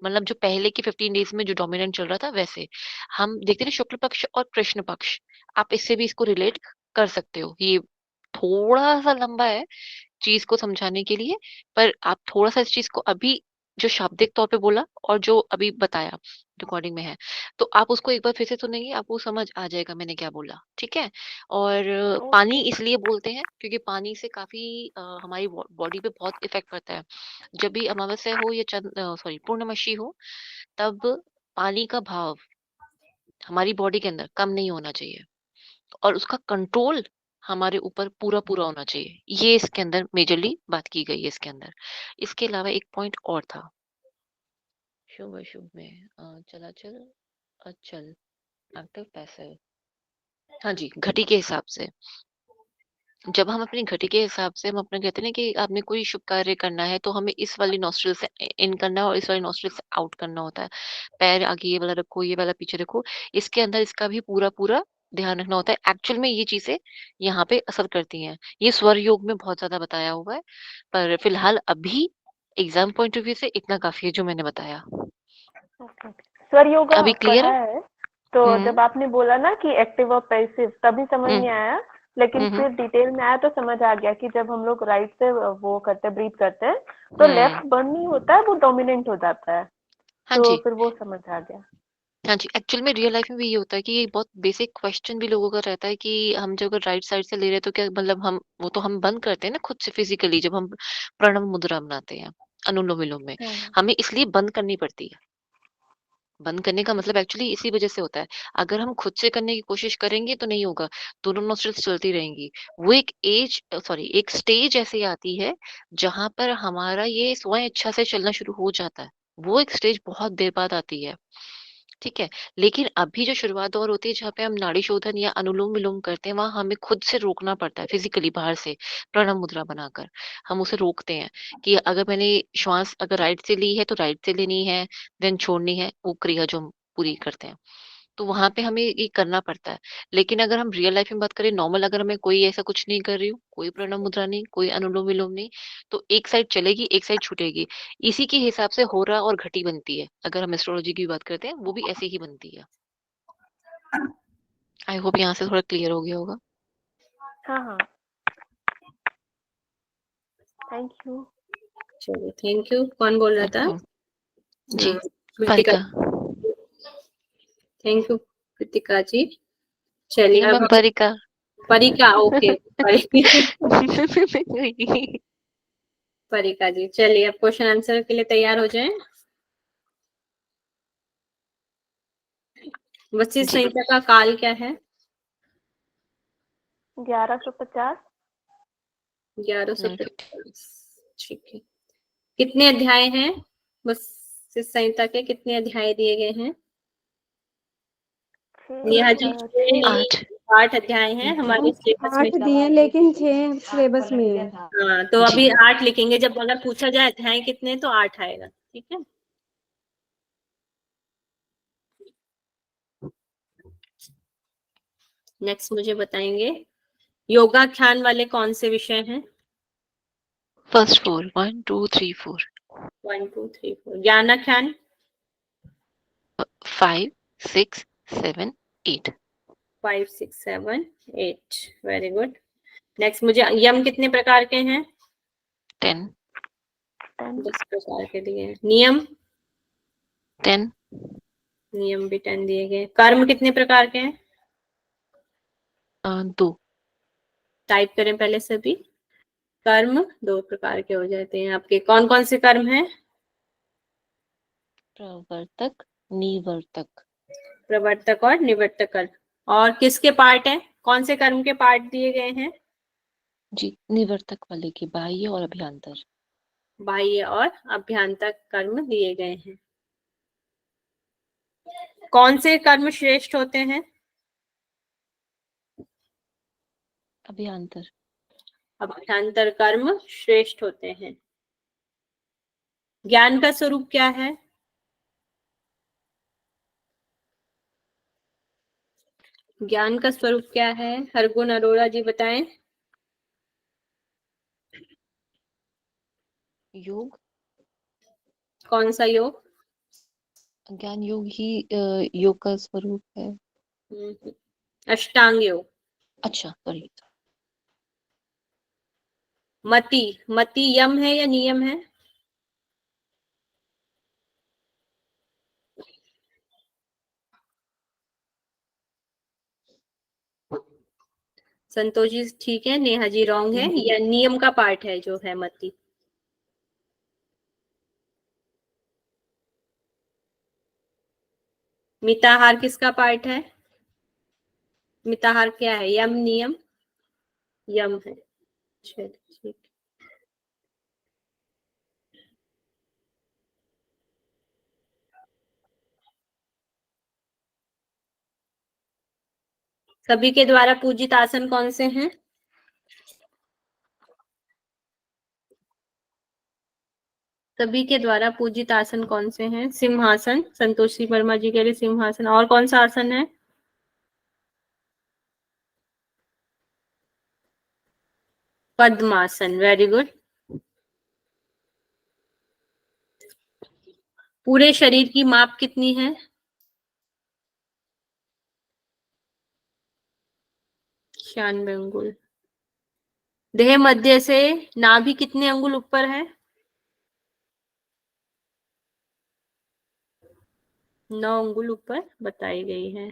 मतलब जो पहले के 15 डेज में जो डोमिनेंट चल रहा था, वैसे हम देखते हैं शुक्ल पक्ष और कृष्ण पक्ष। आप इससे भी इसको रिलेट कर सकते हो। ये थोड़ा सा लंबा है चीज को समझाने के लिए, पर आप थोड़ा सा इस चीज को अभी जो शाब्दिक तौर पे बोला और जो अभी बताया रिकॉर्डिंग में है, तो आप उसको एक बार फिर से सुनेंगे, आपको समझ आ जाएगा मैंने क्या बोला, ठीक है। और पानी ओके। इसलिए बोलते हैं क्योंकि पानी से काफी हमारी बॉडी पे बहुत इफेक्ट पड़ता है। जब भी अमावस्या हो या सॉरी पूर्णमासी हो, तब पानी का भाव हमारी बॉडी के अंदर कम नहीं होना चाहिए, और उसका कंट्रोल हमारे ऊपर पूरा पूरा होना चाहिए। ये इसके अंदर मेजरली बात की गई है इसके अंदर। इसके अलावा एक पॉइंट और था, शुभ अशुभ में चलाचल, अचल, एक्टिव, पैसिव। हाँ जी, घटी के हिसाब से। जब हम अपनी घटी के हिसाब से हम अपना कहते हैं ना कि आपने कोई शुभ कार्य करना है, तो हमें इस वाली नॉस्ट्रल से इन करना है और इस वाली नॉस्ट्रल से आउट करना होता है। पैर आगे ये वाला रखो, ये वाला पीछे रखो, इसके अंदर इसका भी पूरा पूरा ध्यान रखना होता है। एक्चुअल में ये चीजें यहाँ पे असर करती हैं, ये स्वर योग में बहुत ज्यादा बताया हुआ है, पर फिलहाल अभी एग्जाम पॉइंट ऑफ व्यू से इतना काफी है जो मैंने बताया। ओके। स्वर योगा अभी क्लियर पढ़ा है? है, तो हम्म जब आपने बोला ना कि एक्टिव और पैसिव, तभी समझ हम्म नहीं आया। लेकिन हम्म फिर डिटेल में आया तो समझ आ गया कि जब हम लोग राइट से वो करते हैं, ब्रीथ करते हैं, तो हम्म। लेफ्ट बर्न नहीं होता है, वो डोमिनेंट हो जाता है। हाँ तो जी, फिर वो समझ आ गया। हाँ जी, एक्चुअल में रियल लाइफ में भी ये होता है कि ये बहुत बेसिक क्वेश्चन भी लोगों का रहता है कि हम जब अगर राइट साइड से ले रहे हैं तो क्या, मतलब हम वो तो हम बंद करते हैं ना खुद से फिजिकली, जब हम प्रणव मुद्रा बनाते हैं अनुलोम विलोम में, हाँ। हमें इसलिए बंद करनी पड़ती है। बंद करने का मतलब एक्चुअली इसी वजह से होता है। अगर हम खुद से करने की कोशिश करेंगे तो नहीं होगा, दोनों नोस्ट्रल्स चलती रहेंगी। वो एक एक स्टेज ऐसी आती है जहां पर हमारा ये स्वयं इच्छा से चलना शुरू हो जाता है। वो एक स्टेज बहुत देर बाद आती है, ठीक है। लेकिन अभी जो शुरुआत दौर होती है जहाँ पे हम नाड़ी शोधन या अनुलोम विलोम करते हैं, वहां हमें खुद से रोकना पड़ता है फिजिकली, बाहर से प्रणव मुद्रा बनाकर हम उसे रोकते हैं कि अगर मैंने श्वास अगर राइट से ली है तो राइट से लेनी है, देन छोड़नी है, वो क्रिया जो हम पूरी करते हैं। तो वहां पे हमें ये करना पड़ता है। लेकिन अगर हम रियल लाइफ में बात करें, नॉर्मल अगर हमें कोई ऐसा कुछ नहीं कर रही हूँ, कोई प्रणव मुद्रा नहीं, कोई अनुलोम विलोम नहीं, तो एक साइड चलेगी, एक साइड छूटेगी। इसी के हिसाब से हो रहा और घटी बनती है। अगर हम एस्ट्रोलॉजी की बात करते हैं, वो भी ऐसे ही बनती है। आई होप यहाँ से थोड़ा क्लियर हो गया होगा। हाँ हाँ, थैंक यू। चलिए थैंक यू। कौन बोल रहा था? वेलकम जी, कृतिका। परिका। Thank you Kritika ji. चलिए नहीं अब मैम, हम परिका। परिका, ओके परिका जी। चलिए अब क्वेश्चन आंसर के लिए तैयार हो जाएं। वशिष्ठ जी। संहिता का काल क्या है? 1150। 1150। ठीक है। कितने अध्याय हैं वशिष्ठ संहिता के? कितने अध्याय दिए गए हैं? नेहा जी? 8। 8 अध्याय हैं हमारे सिलेबस में। 8 दिए लेकिन 6 सिलेबस में है। हाँ, तो जी। अभी 8 लिखेंगे। जब अगर पूछा जाए अध्याय कितने, तो 8 आएगा। ठीक है। नेक्स्ट मुझे बताएंगे योगाख्यान वाले कौन से विषय हैं? फर्स्ट 4, 1 2 3 4। 1 2 3 4। ज्ञानाख्यान? 5 6 7 8। 5 6 7 8। Very good. नेक्स्ट मुझे यम कितने प्रकार के हैं? 10 10 प्रकार के दिए हैं। नियम? 10। नियम भी 10 दिए गए। कर्म कितने प्रकार के हैं? 2। टाइप करें पहले सभी। कर्म 2 प्रकार के हो जाते हैं आपके। कौन कौन से कर्म हैं? प्रवर्तक, निवर्तक। प्रवर्तक और निवर्तक कर्म। और किसके पार्ट हैं? कौन से कर्म के पार्ट दिए गए हैं? जी, निवर्तक वाले की बाह्य और अभ्यंतर। बाह्य और अभ्यंतर कर्म दिए गए हैं। कौन से कर्म श्रेष्ठ होते हैं? अभ्यंतर। अभ्यंतर कर्म श्रेष्ठ होते हैं। ज्ञान का स्वरूप क्या है? ज्ञान का स्वरूप क्या है? हरगुण अरोड़ा जी बताएं। योग। कौन सा योग? ज्ञान योग ही योग का स्वरूप है। अष्टांग योग। अच्छा, सॉरी। मति? मति यम है या नियम है? संतोष जी ठीक है, नेहा जी रॉन्ग है। या नियम का पार्ट है जो है मति? मिताहार किसका पार्ट है? मिताहार क्या है? यम नियम? यम है। चलिए ठीक। सभी के द्वारा पूजित आसन कौन से हैं? सभी के द्वारा पूजित आसन कौन से हैं? सिंहासन, संतोषी वर्मा जी के लिए सिंहासन। और कौन सा आसन है? पद्मासन। Very good. पूरे शरीर की माप कितनी है? 96 अंगुल। देह मध्य से नाभि कितने अंगुल ऊपर है? 9 अंगुल ऊपर बताई गई है।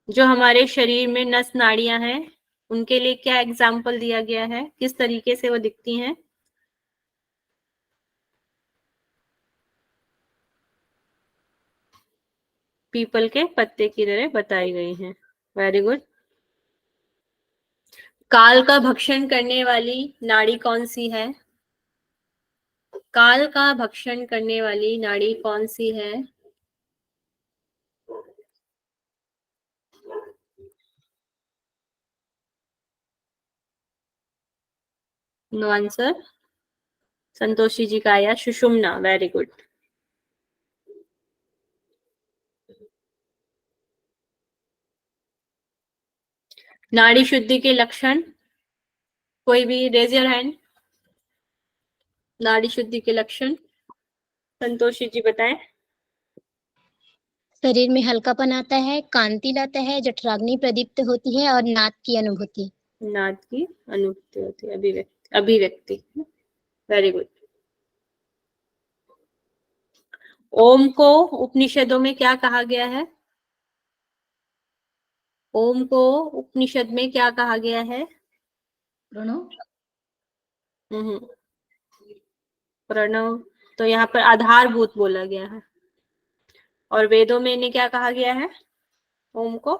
जो हमारे शरीर में नस नाड़ियां हैं, उनके लिए क्या एग्जाम्पल दिया गया है? किस तरीके से वो दिखती हैं? पीपल के पत्ते की तरह बताई गई हैं। Very good. काल का भक्षण करने वाली नाड़ी कौन सी है? काल का भक्षण करने वाली नाड़ी कौन सी है? No answer. संतोषी जी का आया सुषुम्ना। Very good. नाड़ी शुद्धि के लक्षण, कोई भी रेज योर हैंड। नाड़ी शुद्धि के लक्षण संतोषी जी बताएं। शरीर में हल्कापन आता है, कांति लाता है, जठराग्नि प्रदीप्त होती है और नाद की अनुभूति। नाद की अनुभूति होती है, अभिव्यक्ति। Very good. ओम को उपनिषदों में क्या कहा गया है? ओम को उपनिषद में क्या कहा गया है? प्रणव। प्रणव तो यहाँ पर आधारभूत बोला गया है। और वेदों में इन्हें क्या कहा गया है? ओम को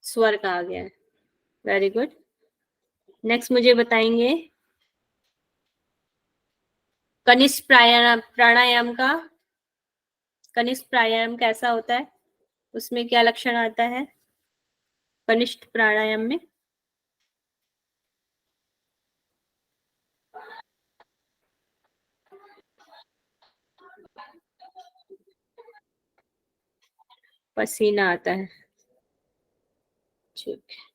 स्वर कहा गया है। Very good. नेक्स्ट मुझे बताएंगे कनिष्ठ प्राणायाम का। कनिष्ठ प्राणायाम कैसा होता है, उसमें क्या लक्षण आता है कनिष्ठ प्राणायाम में? पसीना आता है। ठीक है।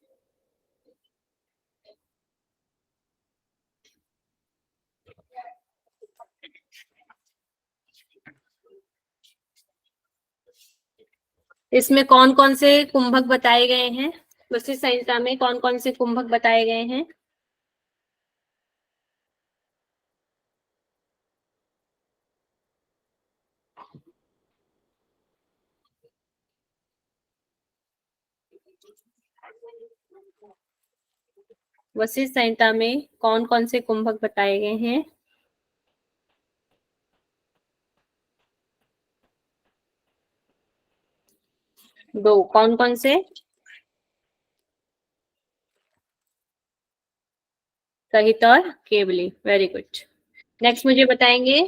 इसमें कौन कौन से कुंभक बताए गए हैं? वशिष्ठ संहिता में कौन कौन से कुंभक बताए गए हैं? वशिष्ठ संहिता में कौन कौन से कुंभक बताए गए हैं? दो, कौन कौन से? सहित और केवली। Very good. नेक्स्ट मुझे बताएंगे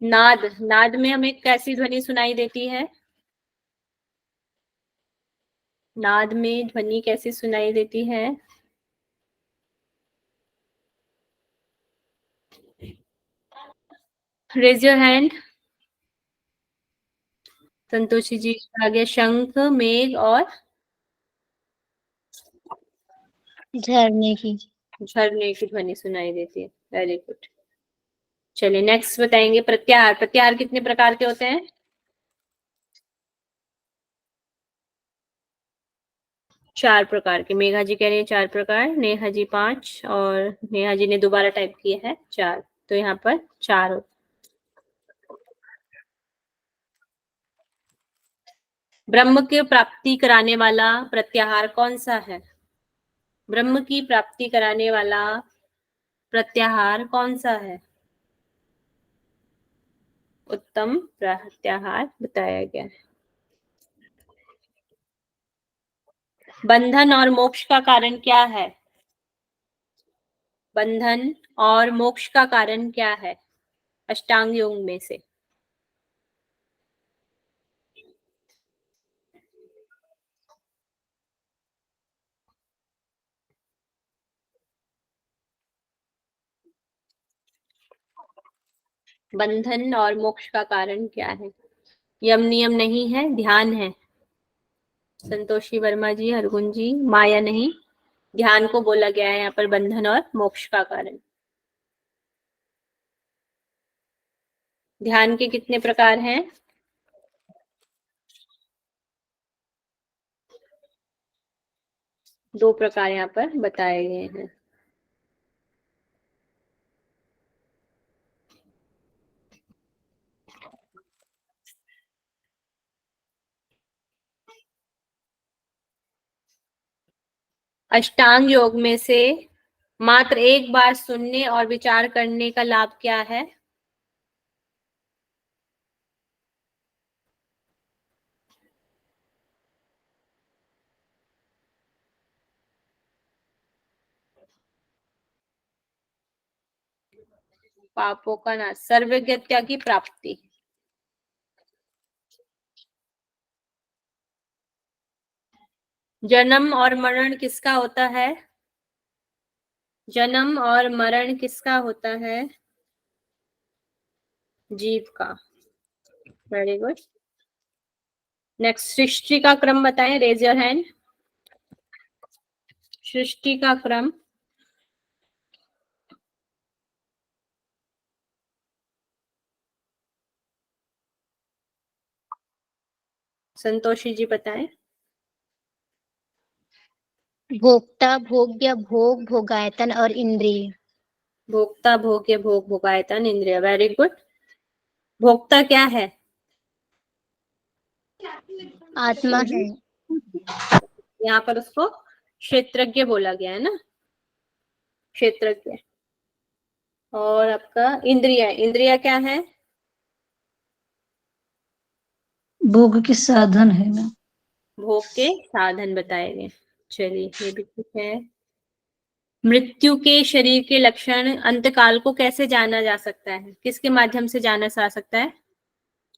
नाद। नाद में हमें कैसी ध्वनि सुनाई देती है? नाद में ध्वनि कैसी सुनाई देती है? Raise your hand. Santoshi ji आगे शंख, मेघ और झरने की। झरने की ध्वनि सुनाई देती है। Very good. चलिए नेक्स्ट बताएंगे प्रत्याहार। प्रत्याहार कितने प्रकार के होते हैं? चार प्रकार के। मेघा जी कह रही है 4 प्रकार, नेहा जी 5 और नेहा जी ने दोबारा टाइप किया है 4। तो यहाँ पर 4। ब्रह्म की प्राप्ति कराने वाला प्रत्याहार कौन सा है? ब्रह्म की प्राप्ति कराने वाला प्रत्याहार कौन सा है? उत्तम प्रत्याहार बताया गया है। बंधन और मोक्ष का कारण क्या है? बंधन और मोक्ष का कारण क्या है अष्टांग योग में से? बंधन और मोक्ष का कारण क्या है? यम नियम नहीं है, ध्यान है। संतोषी वर्मा जी, हरगुन जी, माया नहीं, ध्यान को बोला गया है यहाँ पर बंधन और मोक्ष का कारण। ध्यान के कितने प्रकार हैं? 2 प्रकार यहाँ पर बताए गए हैं। अष्टांग योग में से मात्र एक बार सुनने और विचार करने का लाभ क्या है? पापों का नाश, सर्वज्ञता की प्राप्ति। जन्म और मरण किसका होता है? जन्म और मरण किसका होता है? जीव का। Very good. नेक्स्ट सृष्टि का क्रम बताएं, रेज योर हैंड। सृष्टि का क्रम। संतोषी जी बताएं। भोक्ता, भोग्य, भोग, भोगायतन और इंद्रिय। भोक्ता, भोग्य, भोग, भोगायतन, इंद्रिय। Very good. भोक्ता क्या है? आत्मा है। यहाँ पर उसको क्षेत्रज्ञ बोला गया है ना, क्षेत्रज्ञ। और आपका इंद्रिय, इंद्रिय क्या है? भोग के साधन है ना। भोग के साधन बताए गए। चलिए, ये भी ठीक है। मृत्यु के शरीर के लक्षण अंतकाल को कैसे जाना जा सकता है? किसके माध्यम से जाना जा सकता है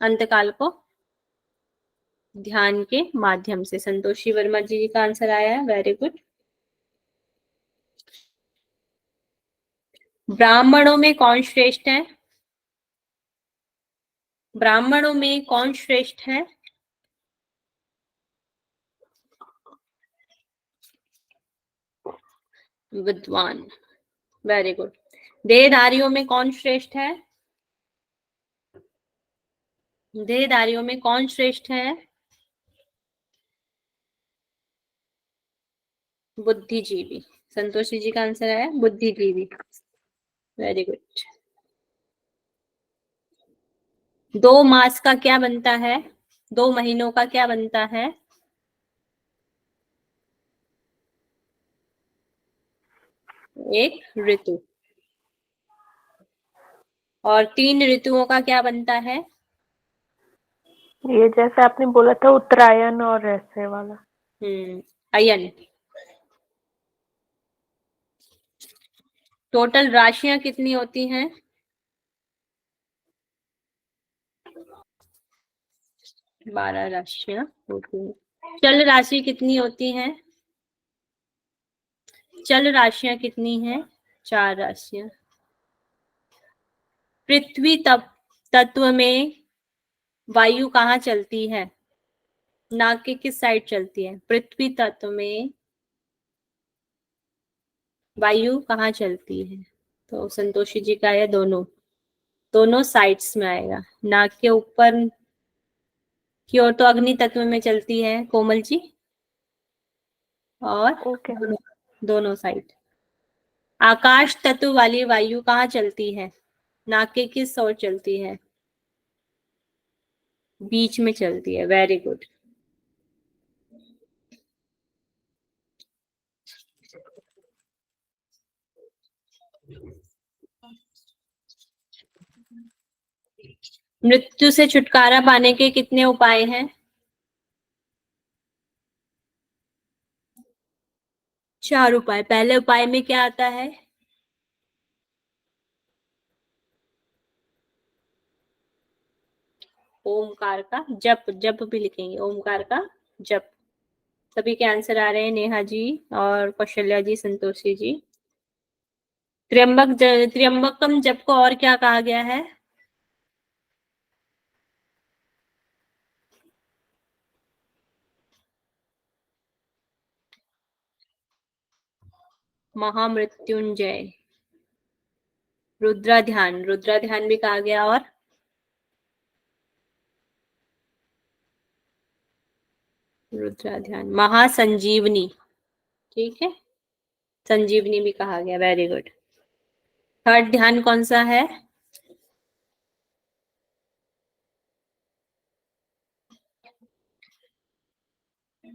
अंतकाल को? ध्यान के माध्यम से। संतोषी वर्मा जी का आंसर आया है। Very good. ब्राह्मणों में कौन श्रेष्ठ है? ब्राह्मणों में कौन श्रेष्ठ है? विद्वान। Very good. देहधारियों में कौन श्रेष्ठ है? देहधारियों में कौन श्रेष्ठ है? बुद्धिजीवी। संतोषी जी का आंसर है बुद्धिजीवी। Very good. 2 मास का क्या बनता है? 2 महीनों का क्या बनता है? एक ऋतु। और 3 ऋतुओं का क्या बनता है? ये जैसे आपने बोला था उत्तरायण और ऐसे वाला। अयन। टोटल राशियां कितनी होती हैं? 12 राशियां होती हैं। चल राशि कितनी होती है? चल राशियां कितनी हैं? 4 राशियां। पृथ्वी तत्व में वायु कहाँ चलती है? नाक के किस साइड चलती है? पृथ्वी तत्व में वायु कहाँ चलती है? तो संतोषी जी का है दोनों, दोनों साइड्स में आएगा। नाक के ऊपर की ओर तो अग्नि तत्व में चलती है कोमल जी, और ओके। दोनों साइड। आकाश तत्व वाली वायु कहाँ चलती है? नाक के किस ओर चलती है? बीच में चलती है। Very good. मृत्यु से छुटकारा पाने के कितने उपाय हैं? 4 उपाय। पहले उपाय में क्या आता है? ओमकार का जप। जप भी लिखेंगे, ओमकार का जप। सभी के आंसर आ रहे हैं, नेहा जी और कौशल्या जी, संतोषी जी। त्र्यंबकम जप को और क्या कहा गया है? महामृत्युंजय। रुद्राध्यान, रुद्राध्यान भी कहा गया। और रुद्राध्यान। महासंजीवनी, ठीक है, संजीवनी भी कहा गया। Very good. थर्ड ध्यान कौन सा है?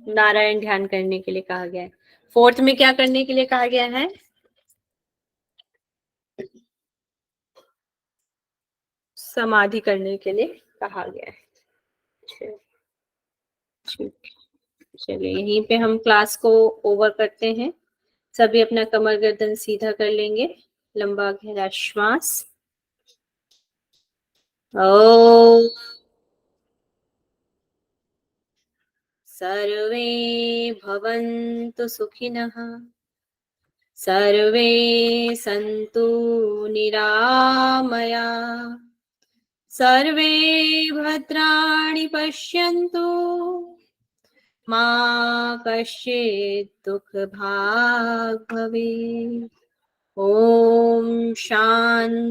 नारायण ध्यान करने के लिए कहा गया है। फोर्थ में क्या करने के लिए कहा गया है? समाधि करने के लिए कहा गया है। ठीक। चलिए, यहीं पे हम क्लास को ओवर करते हैं। सभी अपना कमर गर्दन सीधा कर लेंगे। लंबा गहरा श्वास। ओम। सर्वे भवन्तु सुखिनः, सर्वे सन्तु निरामया, सर्वे भद्राणि पश्यन्तु मा कश्चित् दुःखभाग् भवेत्। ॐ शान्ति